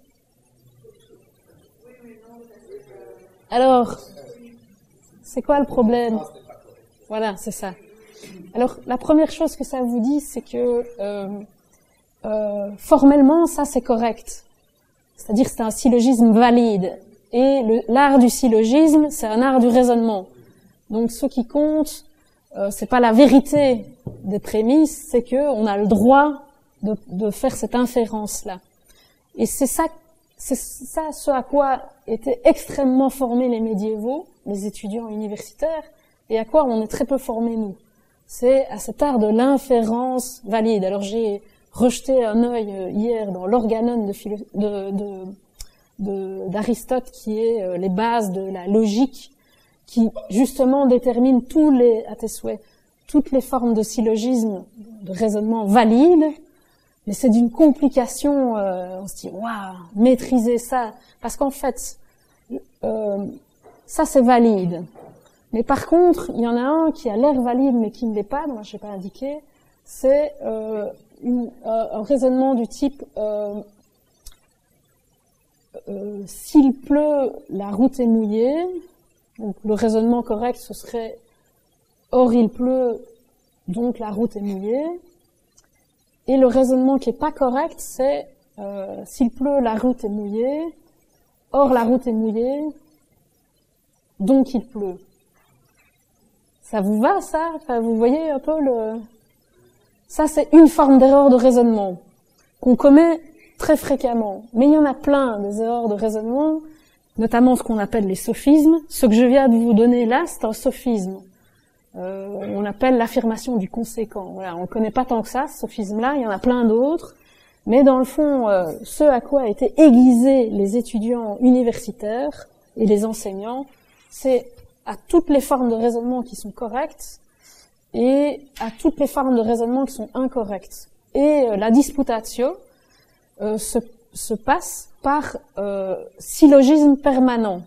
Alors, c'est quoi le problème? Voilà, c'est ça. Alors, la première chose que ça vous dit, c'est que formellement, ça c'est correct. C'est-à-dire que c'est un syllogisme valide. Et l'art du syllogisme, c'est un art du raisonnement. Donc, ce qui compte, c'est pas la vérité des prémices, c'est que on a le droit de faire cette inférence-là. Et c'est ça ce à quoi étaient extrêmement formés les médiévaux, les étudiants universitaires, et à quoi on est très peu formés nous. C'est à cet art de l'inférence valide. Alors j'ai rejeté un œil hier dans l'organon d'Aristote, qui est les bases de la logique, qui justement détermine à tes souhaits, toutes les formes de syllogisme, de raisonnement valide, mais c'est d'une complication, on se dit, waouh, maîtriser ça, parce qu'en fait, ça c'est valide. Mais par contre, il y en a un qui a l'air valide, mais qui ne l'est pas, moi je n'ai pas indiqué, c'est un raisonnement du type s'il pleut, la route est mouillée. Donc le raisonnement correct, ce serait or il pleut, donc la route est mouillée. Et le raisonnement qui est pas correct, c'est s'il pleut, la route est mouillée, or la route est mouillée, donc il pleut. Ça vous va, ça? Enfin, vous voyez un peu Ça, c'est une forme d'erreur de raisonnement qu'on commet très fréquemment. Mais il y en a plein, des erreurs de raisonnement, notamment ce qu'on appelle les sophismes. Ce que je viens de vous donner là, c'est un sophisme. On appelle l'affirmation du conséquent. Voilà, on ne connaît pas tant que ça, ce sophisme-là, il y en a plein d'autres. Mais dans le fond, ce à quoi étaient aiguisés les étudiants universitaires et les enseignants, c'est à toutes les formes de raisonnement qui sont correctes et à toutes les formes de raisonnement qui sont incorrectes. Et la disputatio se passe par syllogisme permanent.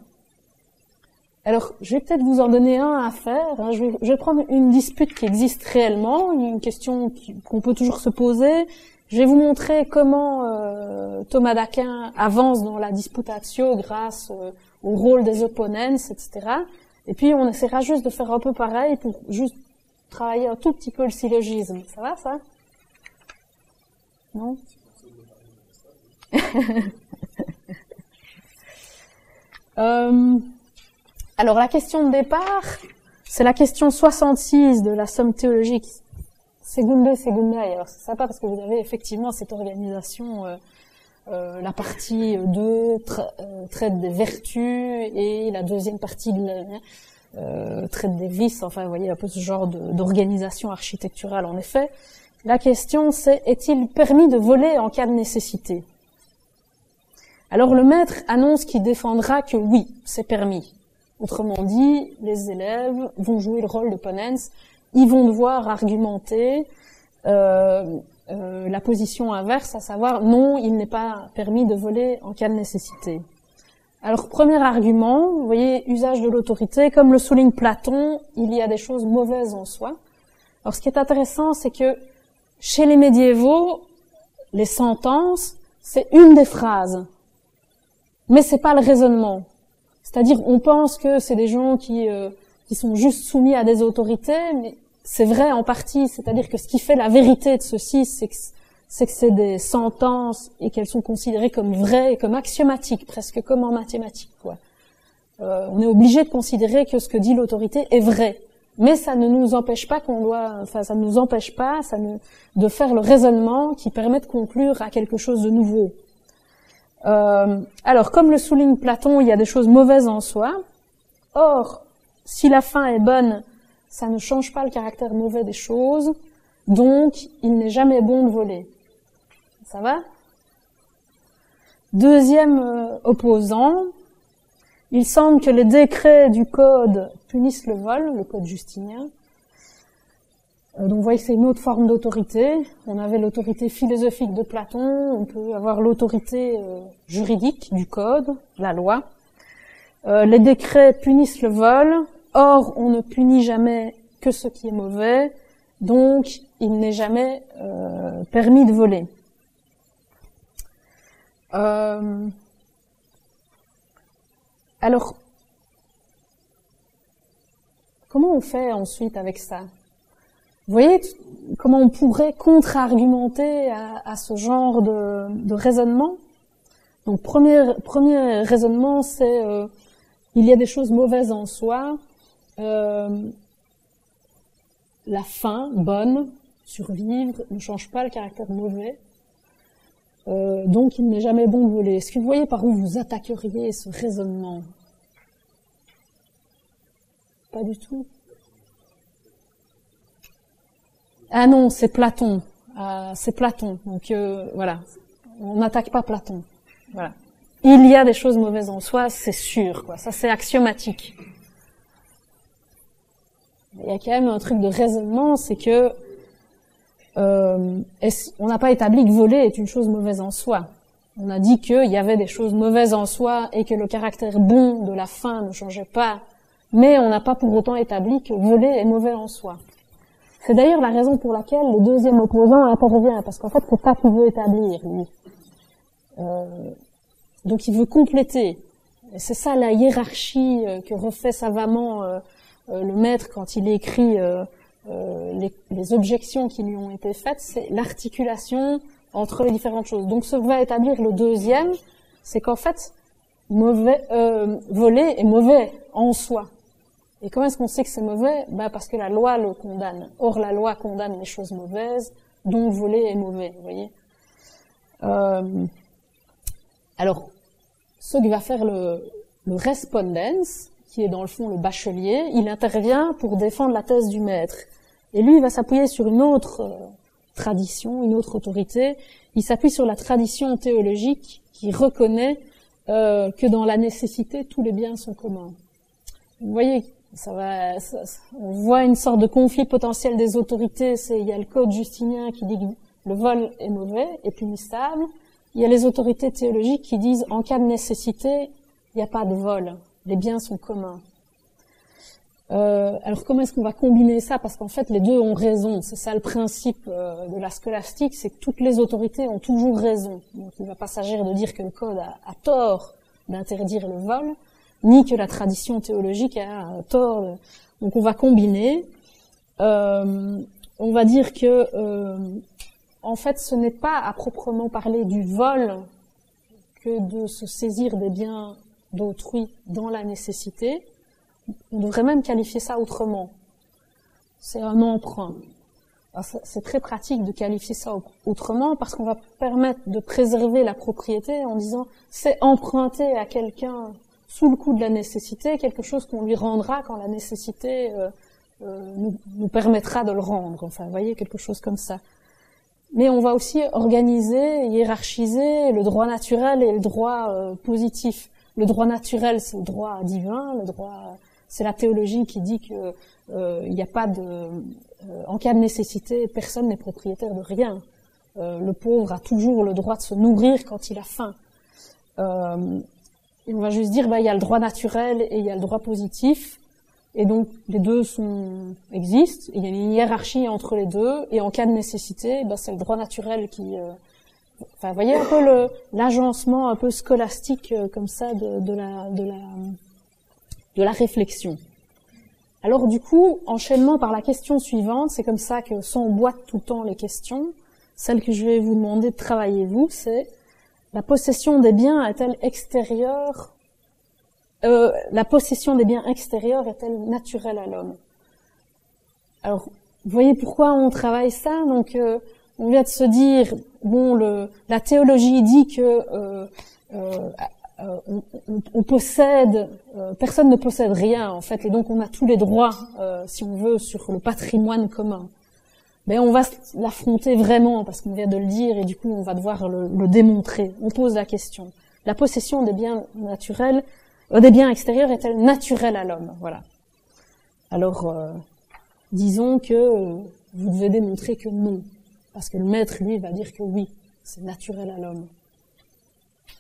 Alors, je vais peut-être vous en donner un à faire. Hein. Je vais prendre une dispute qui existe réellement, une question qu'on peut toujours se poser. Je vais vous montrer comment Thomas d'Aquin avance dans la disputatio grâce au rôle des opponents, etc. Et puis, on essaiera juste de faire un peu pareil pour juste travailler un tout petit peu le syllogisme. Ça va, ça? Non? Alors, la question de départ, c'est la question 66 de la somme théologique Secundae Secundae. Alors, c'est sympa parce que vous avez effectivement cette organisation, la partie 2 traite des vertus et la deuxième partie traite des vices. Enfin, vous voyez un peu ce genre d'organisation architecturale. En effet, la question c'est, est-il permis de voler en cas de nécessité? Alors, le maître annonce qu'il défendra que oui, c'est permis. Autrement dit, les élèves vont jouer le rôle de ponens, ils vont devoir argumenter la position inverse, à savoir non, il n'est pas permis de voler en cas de nécessité. Alors, premier argument, vous voyez, usage de l'autorité, comme le souligne Platon, il y a des choses mauvaises en soi. Alors, ce qui est intéressant, c'est que chez les médiévaux, les sentences, c'est une des phrases, mais c'est pas le raisonnement. C'est-à-dire, on pense que c'est des gens qui sont juste soumis à des autorités, mais c'est vrai en partie. C'est-à-dire que ce qui fait la vérité de ceci, c'est que c'est des sentences et qu'elles sont considérées comme vraies et comme axiomatiques, presque comme en mathématiques, quoi. On est obligé de considérer que ce que dit l'autorité est vrai. Mais ça ne nous empêche pas de faire le raisonnement qui permet de conclure à quelque chose de nouveau. Alors, comme le souligne Platon, il y a des choses mauvaises en soi. Or, si la fin est bonne, ça ne change pas le caractère mauvais des choses. Donc, il n'est jamais bon de voler. Ça va? Deuxième opposant, il semble que les décrets du code punissent le vol, le code justinien. Donc vous voyez que c'est une autre forme d'autorité. On avait l'autorité philosophique de Platon, on peut avoir l'autorité juridique du code, la loi. Les décrets punissent le vol, or on ne punit jamais que ce qui est mauvais, donc il n'est jamais permis de voler. Alors, comment on fait ensuite avec ça? Vous voyez comment on pourrait contre-argumenter à ce genre de raisonnement? Donc, premier raisonnement, c'est il y a des choses mauvaises en soi. La fin, bonne, survivre, ne change pas le caractère mauvais. Donc, il n'est jamais bon de voler. Est-ce que vous voyez par où vous attaqueriez ce raisonnement? Pas du tout. Ah non, c'est Platon. C'est Platon. Donc voilà, on n'attaque pas Platon. Voilà. Il y a des choses mauvaises en soi, c'est sûr, quoi. Ça, c'est axiomatique. Il y a quand même un truc de raisonnement, c'est que on n'a pas établi que voler est une chose mauvaise en soi. On a dit qu'il y avait des choses mauvaises en soi et que le caractère bon de la fin ne changeait pas, mais on n'a pas pour autant établi que voler est mauvais en soi. C'est d'ailleurs la raison pour laquelle le deuxième opposant intervient, parce qu'en fait, c'est pas qu'il veut établir, lui. Donc il veut compléter. Et c'est ça la hiérarchie que refait savamment le maître quand il écrit les objections qui lui ont été faites, c'est l'articulation entre les différentes choses. Donc ce que va établir le deuxième, c'est qu'en fait, voler est mauvais en soi. Et comment est-ce qu'on sait que c'est mauvais? Parce que la loi le condamne. Or, la loi condamne les choses mauvaises, donc voler est mauvais, vous voyez. Alors, ce que va faire le respondens, qui est dans le fond le bachelier, il intervient pour défendre la thèse du maître. Et lui, il va s'appuyer sur une autre tradition, une autre autorité. Il s'appuie sur la tradition théologique qui reconnaît que dans la nécessité, tous les biens sont communs. Vous voyez, on voit une sorte de conflit potentiel des autorités. Il y a le code justinien qui dit que le vol est mauvais et punissable. Il y a les autorités théologiques qui disent en cas de nécessité, il n'y a pas de vol, les biens sont communs. Alors comment est-ce qu'on va combiner ça? Parce qu'en fait les deux ont raison. C'est ça le principe de la scolastique, c'est que toutes les autorités ont toujours raison. Donc il ne va pas s'agir de dire que le code a tort d'interdire le vol, ni que la tradition théologique a tort. Donc on va combiner. On va dire que en fait ce n'est pas à proprement parler du vol que de se saisir des biens d'autrui dans la nécessité. On devrait même qualifier ça autrement. C'est un emprunt. C'est très pratique de qualifier ça autrement parce qu'on va permettre de préserver la propriété en disant c'est emprunter à quelqu'un sous le coup de la nécessité, quelque chose qu'on lui rendra quand la nécessité nous permettra de le rendre. Enfin, vous voyez, quelque chose comme ça. Mais on va aussi organiser, hiérarchiser le droit naturel et le droit positif. Le droit naturel, c'est le droit divin, c'est la théologie qui dit que il n'y a pas en cas de nécessité, personne n'est propriétaire de rien. Le pauvre a toujours le droit de se nourrir quand il a faim. Et on va juste dire, il y a le droit naturel et il y a le droit positif. Et donc, les deux existent. Il y a une hiérarchie entre les deux. Et en cas de nécessité, c'est le droit naturel qui... vous voyez un peu l'agencement un peu scolastique comme ça de de la réflexion. Alors du coup, enchaînement par la question suivante, c'est comme ça que s'emboîtent tout le temps les questions. Celle que je vais vous demander de travailler vous, c'est la possession des biens est-elle extérieure la possession des biens extérieurs est-elle naturelle à l'homme? Alors, vous voyez pourquoi on travaille ça? Donc, on vient de se dire, bon, la théologie dit que on possède, personne ne possède rien en fait, et donc on a tous les droits, si on veut, sur le patrimoine commun. Mais on va l'affronter vraiment parce qu'on vient de le dire, et du coup, on va devoir le démontrer. On pose la question: la possession des biens naturels, des biens extérieurs est-elle naturelle à l'homme? Voilà. Alors, disons que vous devez démontrer que non, parce que le maître, lui, va dire que oui, c'est naturel à l'homme.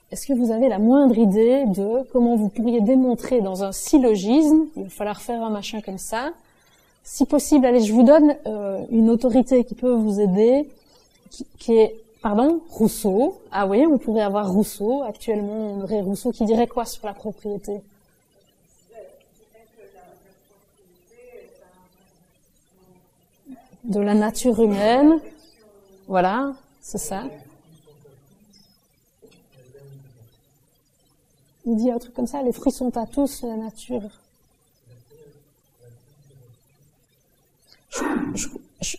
Est-ce que vous avez la moindre idée de comment vous pourriez démontrer dans un syllogisme? Il va falloir faire un machin comme ça. Si possible, allez, je vous donne une autorité qui peut vous aider, qui est, pardon, Rousseau. Ah oui, on pourrait avoir Rousseau. Actuellement, on aurait Rousseau qui dirait quoi sur la propriété? De la nature humaine. Voilà, c'est ça. Il dit un truc comme ça: les fruits sont à tous, la nature.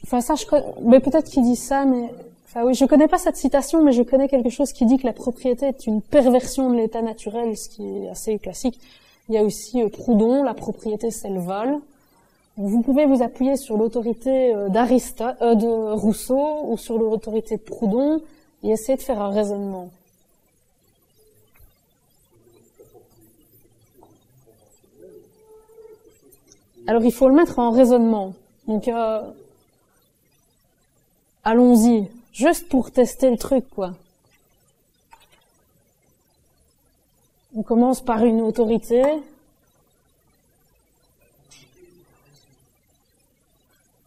Enfin ça, mais peut-être qu'il dit ça, mais enfin oui, je connais pas cette citation, mais je connais quelque chose qui dit que la propriété est une perversion de l'état naturel, ce qui est assez classique. Il y a aussi Proudhon: la propriété c'est le vol. Vous pouvez vous appuyer sur l'autorité de Rousseau ou sur l'autorité de Proudhon et essayer de faire un raisonnement. Alors il faut le mettre en raisonnement. Donc allons-y, juste pour tester le truc, quoi. On commence par une autorité.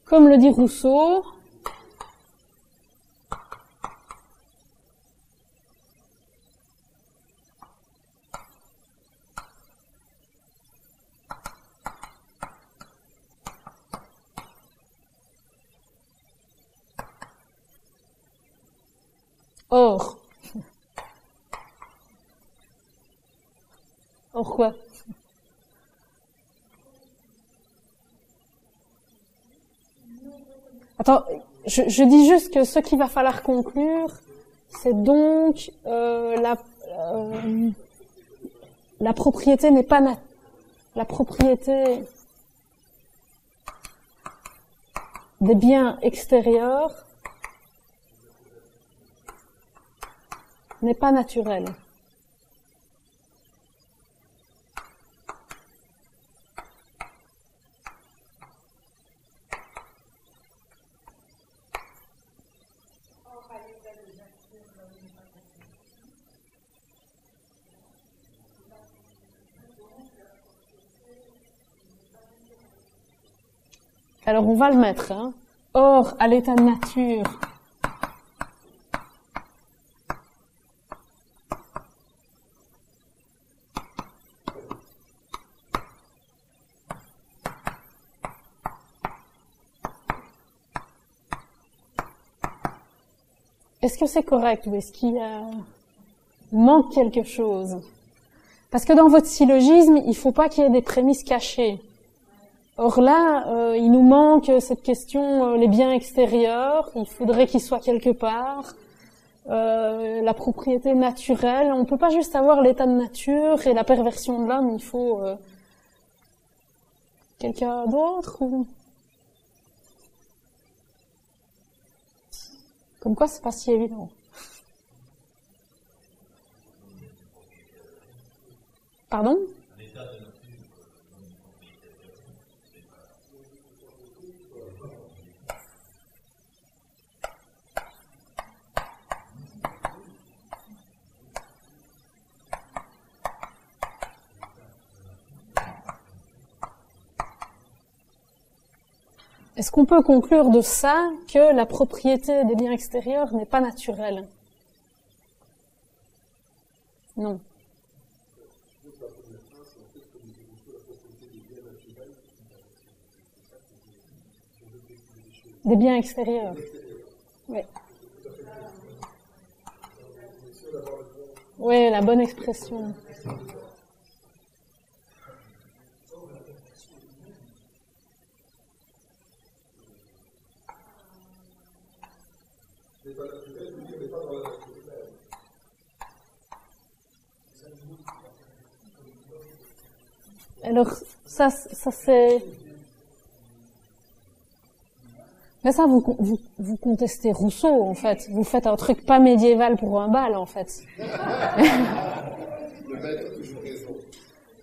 Comme le dit Rousseau, or quoi? Attends, je dis juste que ce qu'il va falloir conclure, c'est donc la propriété n'est pas la propriété des biens extérieurs n'est pas naturelle. Alors on va le mettre, hein. Or, à l'état de nature, est-ce que c'est correct ou est-ce qu'il manque quelque chose? Parce que dans votre syllogisme, il ne faut pas qu'il y ait des prémices cachées. Or là, il nous manque cette question, les biens extérieurs, il faudrait qu'ils soient quelque part, la propriété naturelle. On ne peut pas juste avoir l'état de nature et la perversion de l'homme, il faut quelqu'un d'autre ou... Comme quoi, c'est pas si évident. Pardon? Est-ce qu'on peut conclure de ça que la propriété des biens extérieurs n'est pas naturelle? Non. des biens extérieurs. Oui. Oui, la bonne expression. Alors, ça c'est... Mais ça, vous contestez Rousseau, en fait. Vous faites un truc pas médiéval pour un bal, en fait.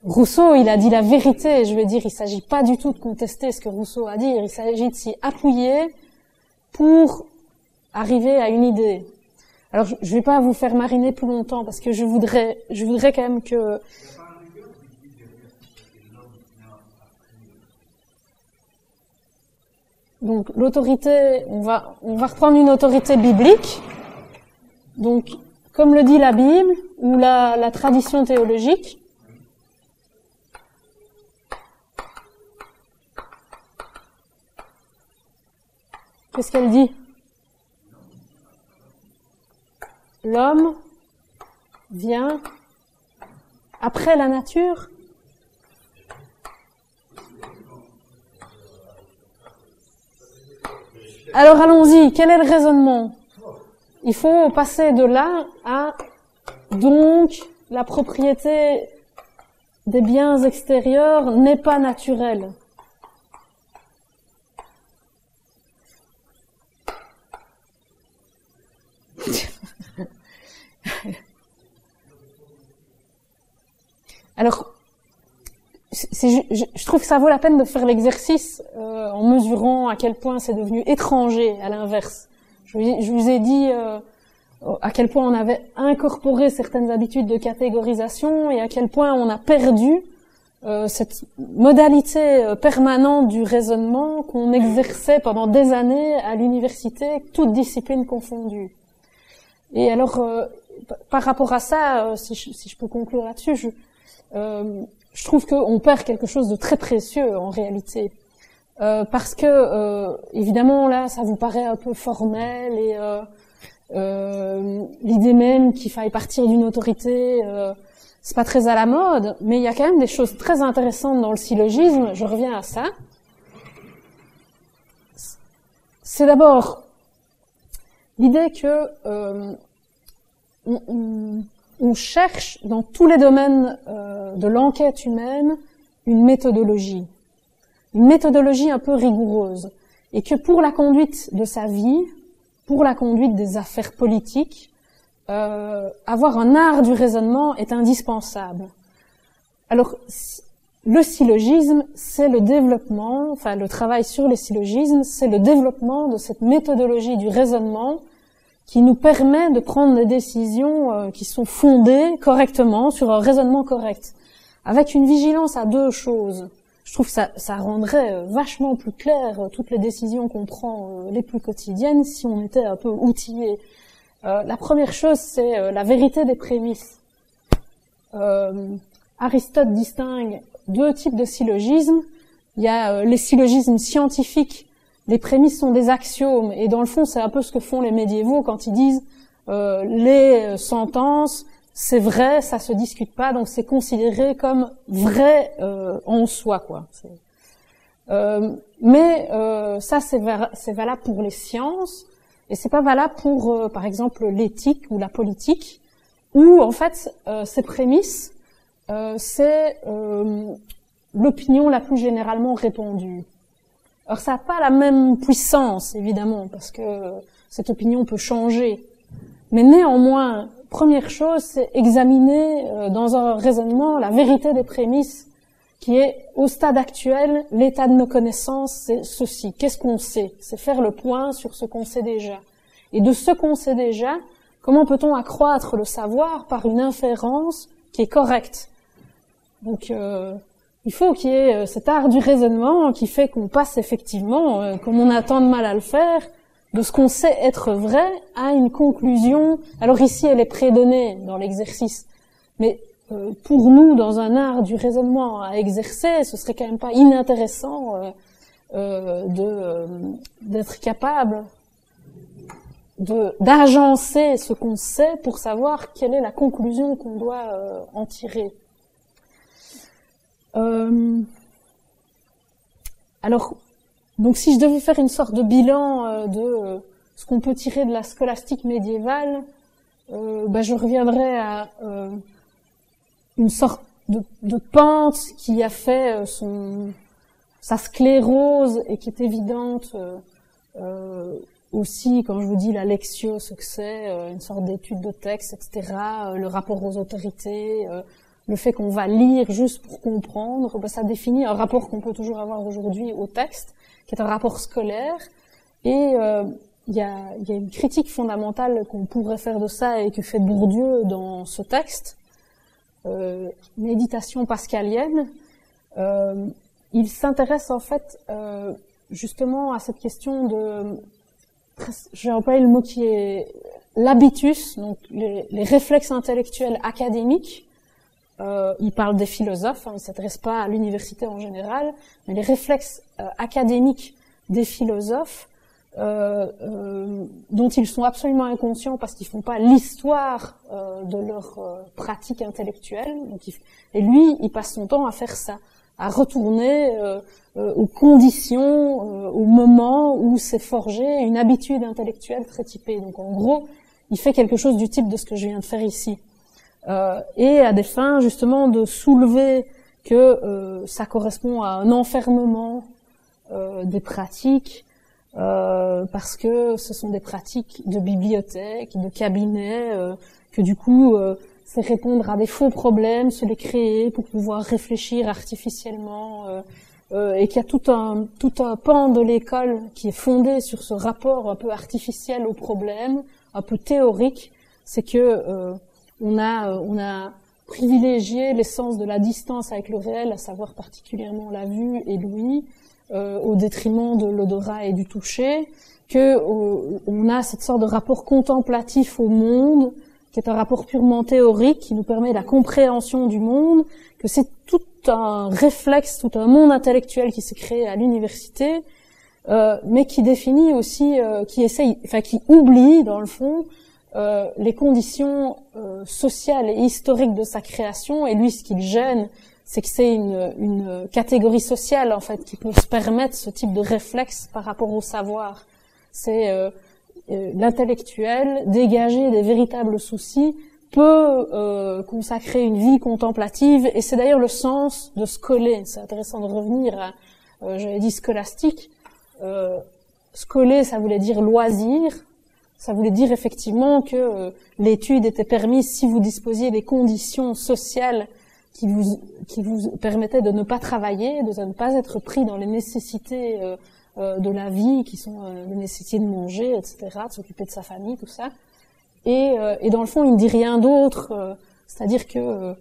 Rousseau, il a dit la vérité. Je veux dire, il s'agit pas du tout de contester ce que Rousseau a dit. Il s'agit de s'y appuyer pour arriver à une idée. Alors, je vais pas vous faire mariner plus longtemps parce que je voudrais quand même que... Donc, l'autorité, on va reprendre une autorité biblique. Donc, comme le dit la Bible ou la tradition théologique. Qu'est-ce qu'elle dit? L'homme vient après la nature. Alors allons-y, quel est le raisonnement? Il faut passer de là à donc la propriété des biens extérieurs n'est pas naturelle. Alors, je trouve que ça vaut la peine de faire l'exercice en mesurant à quel point c'est devenu étranger à l'inverse. Je vous ai dit à quel point on avait incorporé certaines habitudes de catégorisation et à quel point on a perdu cette modalité permanente du raisonnement qu'on exerçait pendant des années à l'université, toutes disciplines confondues. Et alors, par rapport à ça, si je peux conclure là-dessus, je trouve qu'on perd quelque chose de très précieux en réalité, parce que évidemment là, ça vous paraît un peu formel et l'idée même qu'il faille partir d'une autorité, c'est pas très à la mode, mais il y a quand même des choses très intéressantes dans le syllogisme. Je reviens à ça. C'est d'abord l'idée que on cherche dans tous les domaines de l'enquête humaine une méthodologie un peu rigoureuse, et que pour la conduite de sa vie, pour la conduite des affaires politiques, avoir un art du raisonnement est indispensable. Alors, le syllogisme, c'est le développement, enfin le travail sur les syllogismes, c'est le développement de cette méthodologie du raisonnement qui nous permet de prendre des décisions qui sont fondées correctement sur un raisonnement correct, avec une vigilance à deux choses. Je trouve que ça rendrait vachement plus clair toutes les décisions qu'on prend les plus quotidiennes si on était un peu outillé. La première chose, c'est la vérité des prémices. Aristote distingue deux types de syllogismes. Il y a les syllogismes scientifiques. Les prémices sont des axiomes, et dans le fond, c'est un peu ce que font les médiévaux quand ils disent les sentences, c'est vrai, ça se discute pas, donc c'est considéré comme vrai en soi, quoi. Mais ça, c'est valable pour les sciences, et c'est pas valable pour, par exemple, l'éthique ou la politique, où en fait, ces prémices, c'est l'opinion la plus généralement répandue. Alors ça n'a pas la même puissance, évidemment, parce que cette opinion peut changer. Mais néanmoins, première chose, c'est examiner dans un raisonnement la vérité des prémices, qui est, au stade actuel, l'état de nos connaissances, c'est ceci. Qu'est-ce qu'on sait? C'est faire le point sur ce qu'on sait déjà. Et de ce qu'on sait déjà, comment peut-on accroître le savoir par une inférence qui est correcte? Donc, il faut qu'il y ait cet art du raisonnement qui fait qu'on passe effectivement, comme on a tant de mal à le faire, de ce qu'on sait être vrai à une conclusion. Alors ici, elle est prédonnée dans l'exercice, mais pour nous, dans un art du raisonnement à exercer, ce serait quand même pas inintéressant d'être capable d'agencer ce qu'on sait pour savoir quelle est la conclusion qu'on doit en tirer. Alors, donc si je devais faire une sorte de bilan de ce qu'on peut tirer de la scolastique médiévale, je reviendrais à une sorte de pente qui a fait sa sclérose et qui est évidente aussi quand je vous dis la lectio, ce que c'est, une sorte d'étude de texte, etc., le rapport aux autorités, le fait qu'on va lire juste pour comprendre, ça définit un rapport qu'on peut toujours avoir aujourd'hui au texte, qui est un rapport scolaire, et il y a une critique fondamentale qu'on pourrait faire de ça et que fait Bourdieu dans ce texte, Méditation pascalienne. Il s'intéresse en fait justement à cette question de, j'ai employé le mot qui est l'habitus, donc les réflexes intellectuels académiques. Il parle des philosophes, il ne s'intéresse pas à l'université en général, mais les réflexes académiques des philosophes, dont ils sont absolument inconscients parce qu'ils font pas l'histoire de leur pratique intellectuelle. Et lui, il passe son temps à faire ça, à retourner aux conditions, au moment où s'est forgée une habitude intellectuelle très typée. Donc en gros, il fait quelque chose du type de ce que je viens de faire ici. Et à des fins justement de soulever que ça correspond à un enfermement des pratiques, parce que ce sont des pratiques de bibliothèque, de cabinet, que du coup c'est répondre à des faux problèmes, se les créer pour pouvoir réfléchir artificiellement, et qu'il y a tout un pan de l'école qui est fondé sur ce rapport un peu artificiel au problème, un peu théorique. C'est que on a privilégié l'essence de la distance avec le réel, à savoir particulièrement la vue et l'ouïe, au détriment de l'odorat et du toucher, que on a cette sorte de rapport contemplatif au monde, qui est un rapport purement théorique, qui nous permet la compréhension du monde, que c'est tout un réflexe, tout un monde intellectuel qui s'est créé à l'université, mais qui définit aussi, qui oublie, dans le fond, les conditions sociales et historiques de sa création. Et lui, ce qui le gêne, c'est que c'est une catégorie sociale, en fait, qui peut se permettre ce type de réflexe par rapport au savoir. C'est l'intellectuel, dégagé des véritables soucis, peut consacrer une vie contemplative, et c'est d'ailleurs le sens de scoler. C'est intéressant de revenir à, j'avais dit scolastique. Scoler, ça voulait dire loisir, ça voulait dire effectivement que l'étude était permise si vous disposiez des conditions sociales qui vous permettaient de ne pas travailler, de ne pas être pris dans les nécessités de la vie, qui sont les nécessités de manger, etc., de s'occuper de sa famille, tout ça. Et dans le fond, il ne dit rien d'autre, c'est-à-dire que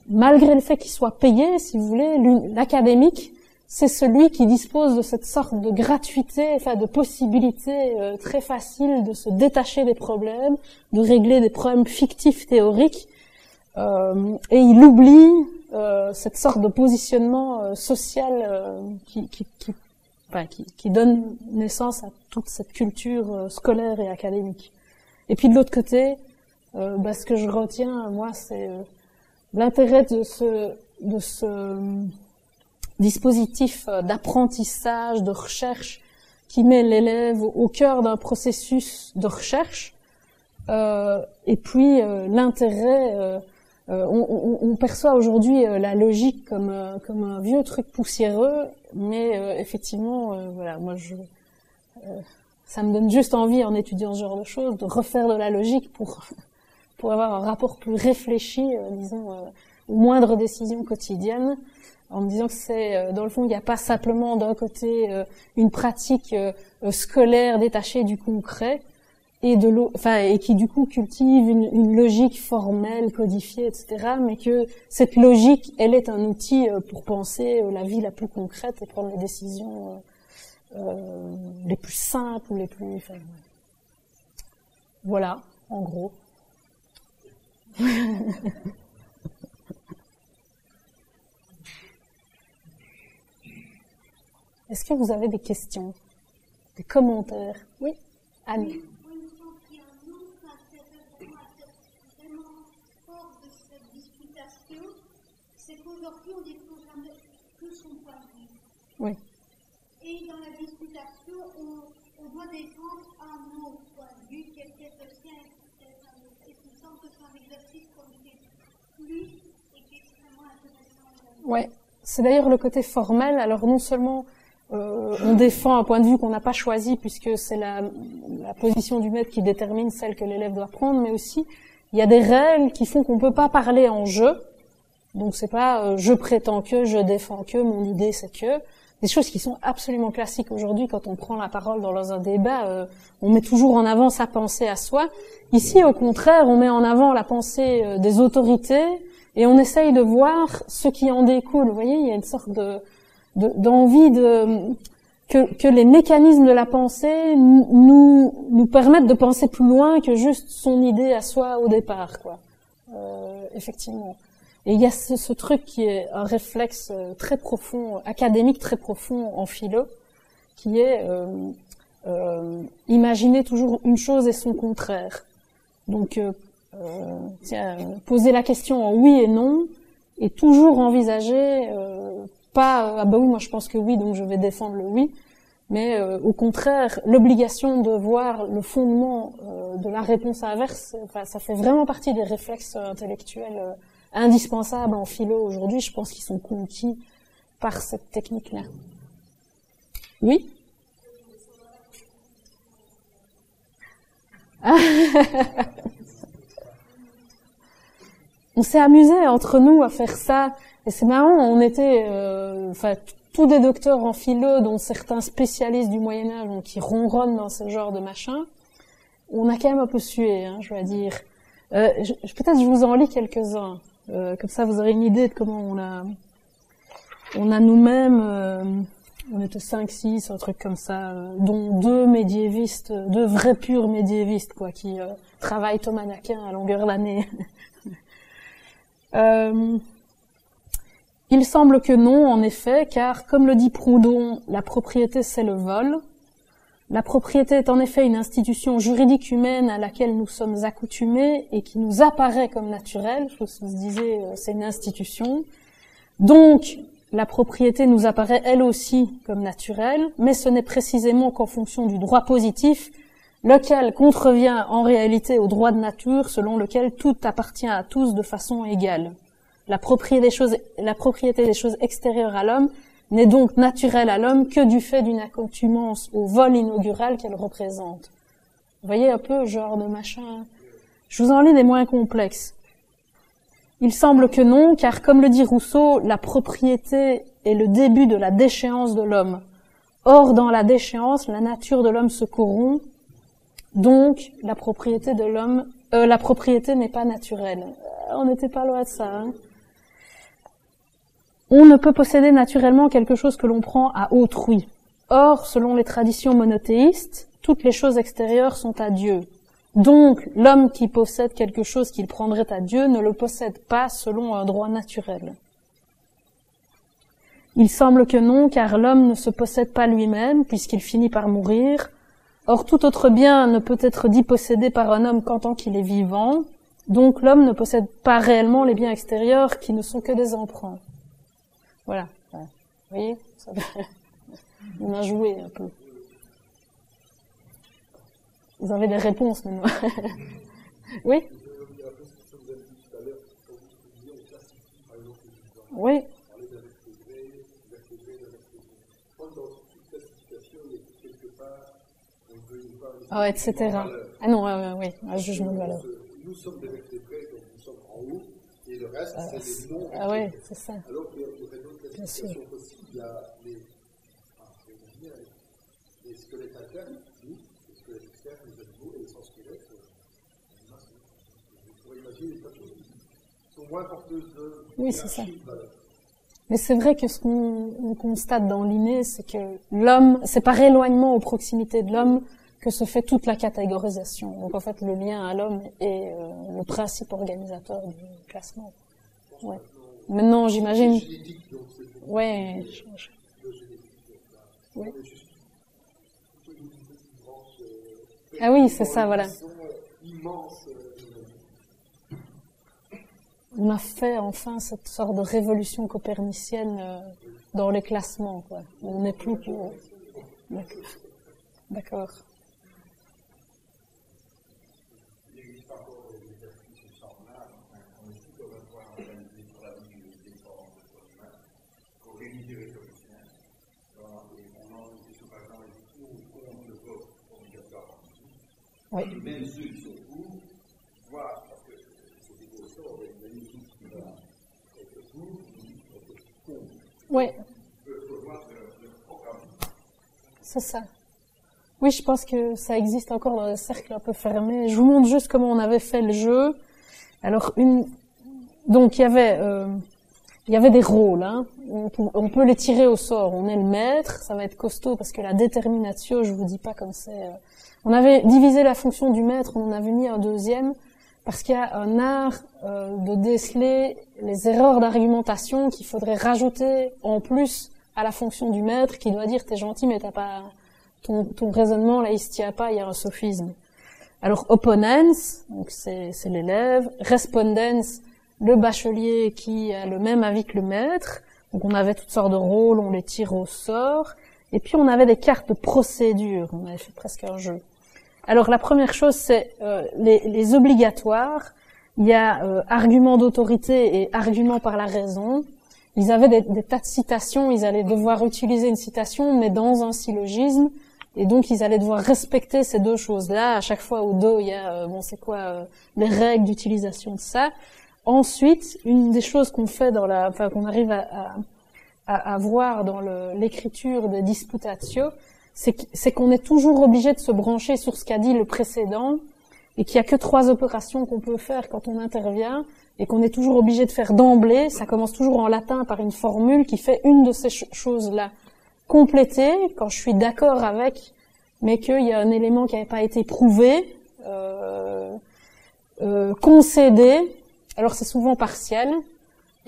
malgré le fait qu'il soit payé, si vous voulez, l'académique, c'est celui qui dispose de cette sorte de gratuité, enfin de possibilité très facile de se détacher des problèmes, de régler des problèmes fictifs théoriques, et il oublie cette sorte de positionnement social qui donne naissance à toute cette culture scolaire et académique. Et puis de l'autre côté, ce que je retiens, moi, c'est l'intérêt de ce dispositif d'apprentissage, de recherche, qui met l'élève au cœur d'un processus de recherche, et puis l'intérêt. On perçoit aujourd'hui la logique comme un vieux truc poussiéreux, mais effectivement, voilà, moi ça me donne juste envie, en étudiant ce genre de choses, de refaire de la logique pour avoir un rapport plus réfléchi, disons, aux moindres décisions quotidiennes, en me disant que c'est, dans le fond, il n'y a pas simplement d'un côté une pratique scolaire détachée du concret, et qui du coup cultive une logique formelle, codifiée, etc., mais que cette logique, elle est un outil pour penser la vie la plus concrète et prendre les décisions les plus simples ou les plus... voilà, en gros. Est-ce que vous avez des questions, des commentaires? Oui, Anne. C'est qu'aujourd'hui, on défend jamais que son point de vue. Oui. Et dans la disputation, on doit défendre un autre point de vue qui est peut-être le sien, peut-être un autre. Et il me semble que c'est un exercice qu'on fait plus et qui est extrêmement intéressant. Oui. C'est d'ailleurs le côté formel. Alors non seulement on défend un point de vue qu'on n'a pas choisi puisque c'est la position du maître qui détermine celle que l'élève doit prendre, mais aussi il y a des règles qui font qu'on peut pas parler en jeu. Donc c'est pas je prétends que, je défends que, mon idée c'est que. Des choses qui sont absolument classiques aujourd'hui quand on prend la parole dans un débat, on met toujours en avant sa pensée à soi. Ici, au contraire, on met en avant la pensée des autorités et on essaye de voir ce qui en découle. Vous voyez, il y a une sorte d'envie que les mécanismes de la pensée nous permettent de penser plus loin que juste son idée à soi au départ, quoi. Effectivement. Et il y a ce truc qui est un réflexe très profond, académique très profond en philo, qui est imaginer toujours une chose et son contraire. Donc, poser la question en oui et non, et toujours envisager pas ah bah oui moi je pense que oui donc je vais défendre le oui, mais au contraire l'obligation de voir le fondement de la réponse inverse. Enfin, ça fait vraiment partie des réflexes intellectuels indispensables en philo aujourd'hui. Je pense qu'ils sont conquis par cette technique-là. Oui. On s'est amusé entre nous à faire ça, et c'est marrant. On était, tous des docteurs en philo, dont certains spécialistes du Moyen Âge, donc qui ronronnent dans ce genre de machin. On a quand même un peu sué, je dois dire. Peut-être je vous en lis quelques-uns. Comme ça, vous aurez une idée de comment on a nous-mêmes, on était 5-6, un truc comme ça, dont 2 médiévistes, 2 vrais purs médiévistes, quoi, qui travaillent Thomas d'Aquin à longueur d'année. Il semble que non, en effet, car, comme le dit Proudhon, la propriété c'est le vol. La propriété est en effet une institution juridique humaine à laquelle nous sommes accoutumés et qui nous apparaît comme naturelle. Je vous disais, c'est une institution. Donc, la propriété nous apparaît elle aussi comme naturelle, mais ce n'est précisément qu'en fonction du droit positif, lequel contrevient en réalité au droit de nature selon lequel tout appartient à tous de façon égale. La propriété des choses extérieures à l'homme n'est donc naturelle à l'homme que du fait d'une accoutumance au vol inaugural qu'elle représente. Vous voyez un peu, genre de machin. Je vous en lis des moins complexes. Il semble que non, car comme le dit Rousseau, la propriété est le début de la déchéance de l'homme. Or, dans la déchéance, la nature de l'homme se corrompt, donc la propriété de l'homme, la propriété n'est pas naturelle. On n'était pas loin de ça, hein. On ne peut posséder naturellement quelque chose que l'on prend à autrui. Or, selon les traditions monothéistes, toutes les choses extérieures sont à Dieu. Donc, l'homme qui possède quelque chose qu'il prendrait à Dieu ne le possède pas selon un droit naturel. Il semble que non, car l'homme ne se possède pas lui-même, puisqu'il finit par mourir. Or, tout autre bien ne peut être dit possédé par un homme qu'en tant qu'il est vivant. Donc, l'homme ne possède pas réellement les biens extérieurs qui ne sont que des emprunts. Voilà. Vous voyez, on a joué un peu. Vous avez des réponses maintenant. Oui. Oui. Ah, etc. Ah non, oui, un jugement de valeur. Nous sommes des vertébrés, donc nous sommes en haut. Et le reste, c'est des non. Ah oui, c'est ça. Alors qu'il y aurait d'autres classifications possibles. Il y a les squelettes internes, nous, les squelettes externes, les animaux, et les sans squelettes. Vous pourrez imaginer des tas de choses qui sont moins porteuses de. Oui, c'est ça. Mais c'est vrai que ce qu'on constate dans l'inné, c'est que l'homme, c'est par éloignement aux proximités de l'homme que se fait toute la catégorisation. Donc en fait, le lien à l'homme est le principe organisateur du classement. Ouais. Maintenant, j'imagine. Ouais. Oui. On est juste plutôt une petite branche. Ah oui, c'est ça, voilà. Immense. On a fait enfin cette sorte de révolution copernicienne dans les classements, quoi. On n'est plus que... D'accord. Il existe encore des exercices semblables. On est tout à voir organisé sur la vie des formes de corps humain, pour réviser les théoriciens. On en est sur, par exemple, les cours contre le vote obligatoire. Oui. Et même ceux qui sont pour, voient, parce que c'est des gros sorts, il y a une équipe qui va être pour, être contre. Oui. Peuvent revoir leur programme. C'est ça. Oui, je pense que ça existe encore dans des cercles un peu fermés. Je vous montre juste comment on avait fait le jeu. Alors, donc il y avait des rôles, hein. On peut les tirer au sort. On est le maître, ça va être costaud parce que la déterminatio, je vous dis pas comme c'est. On avait divisé la fonction du maître, on en avait mis un deuxième parce qu'il y a un art de déceler les erreurs d'argumentation qu'il faudrait rajouter en plus à la fonction du maître qui doit dire t'es gentil mais t'as pas ton raisonnement là il se tient pas, il y a un sophisme. Alors opponens, donc c'est l'élève, respondens, le bachelier qui a le même avis que le maître. Donc on avait toutes sortes de rôles, on les tire au sort et puis on avait des cartes de procédure, on avait fait presque un jeu. Alors la première chose c'est les obligatoires. Il y a argument d'autorité et argument par la raison. Ils avaient des tas de citations, ils allaient devoir utiliser une citation mais dans un syllogisme et donc ils allaient devoir respecter ces deux choses-là. À chaque fois au dos il y a les règles d'utilisation de ça. Ensuite, une des choses qu'on fait qu'on arrive à voir dans l'écriture des disputatio, c'est qu'on est toujours obligé de se brancher sur ce qu'a dit le précédent et qu'il y a que 3 opérations qu'on peut faire quand on intervient et qu'on est toujours obligé de faire d'emblée. Ça commence toujours en latin par une formule qui fait une de ces choses-là. Compléter, quand je suis d'accord avec, mais qu'il y a un élément qui n'avait pas été prouvé. Concéder, alors c'est souvent partiel.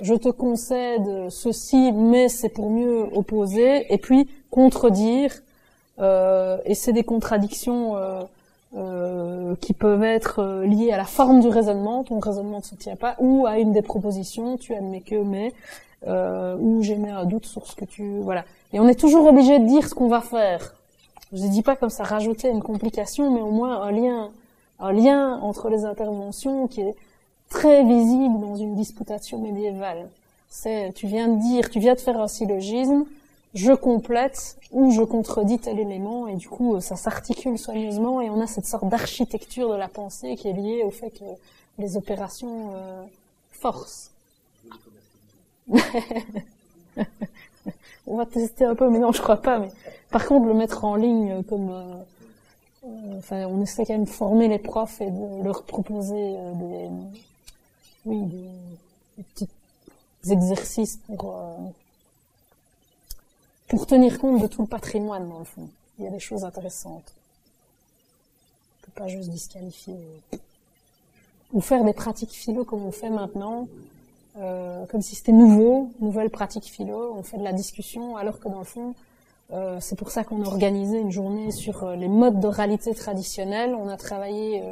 Je te concède ceci, mais c'est pour mieux opposer. Et puis, contredire. Et c'est des contradictions qui peuvent être liées à la forme du raisonnement, ton raisonnement ne se tient pas, ou à une des propositions, tu admets que, mais, ou j'émets un doute sur ce que tu... Voilà. Et on est toujours obligé de dire ce qu'on va faire. Je ne dis pas comme ça rajouter une complication, mais au moins un lien entre les interventions qui est très visible dans une disputation médiévale. Tu viens de faire un syllogisme, je complète ou je contredis tel élément et du coup ça s'articule soigneusement et on a cette sorte d'architecture de la pensée qui est liée au fait que les opérations forcent. On va tester un peu, mais non, je crois pas. Mais par contre, le mettre en ligne comme, on essaie quand même de former les profs et de leur proposer des petits exercices pour tenir compte de tout le patrimoine, dans le fond. Il y a des choses intéressantes. On peut pas juste disqualifier. Ou faire des pratiques philo comme on fait maintenant, comme si c'était nouvelle pratique philo. On fait de la discussion, alors que dans le fond, c'est pour ça qu'on a organisé une journée sur les modes d'oralité traditionnels. On a travaillé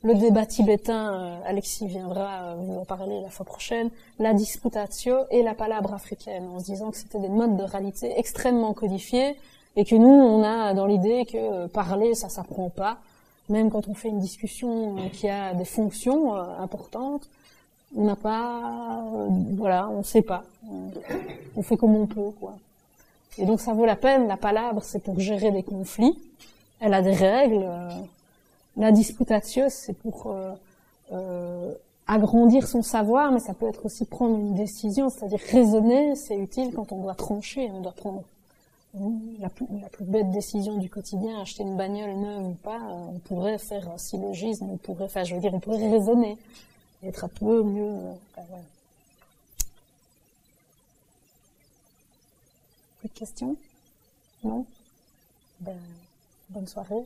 le débat tibétain, Alexis viendra vous en parler la fois prochaine, la disputatio et la palabre africaine, en se disant que c'était des modes d'oralité extrêmement codifiés et que nous, on a dans l'idée que parler, ça s'apprend pas. Même quand on fait une discussion qui a des fonctions importantes, on n'a pas, on sait pas. On fait comme on peut, quoi. Et donc ça vaut la peine. La palabre, c'est pour gérer des conflits. Elle a des règles. La disputatio, c'est pour agrandir son savoir, mais ça peut être aussi prendre une décision, c'est-à-dire raisonner. C'est utile quand on doit trancher. On doit prendre la plus bête décision du quotidien, acheter une bagnole neuve ou pas. On pourrait faire un syllogisme. On pourrait raisonner. Et être un peu mieux. Voilà. Plus de questions? Non? Bonne soirée.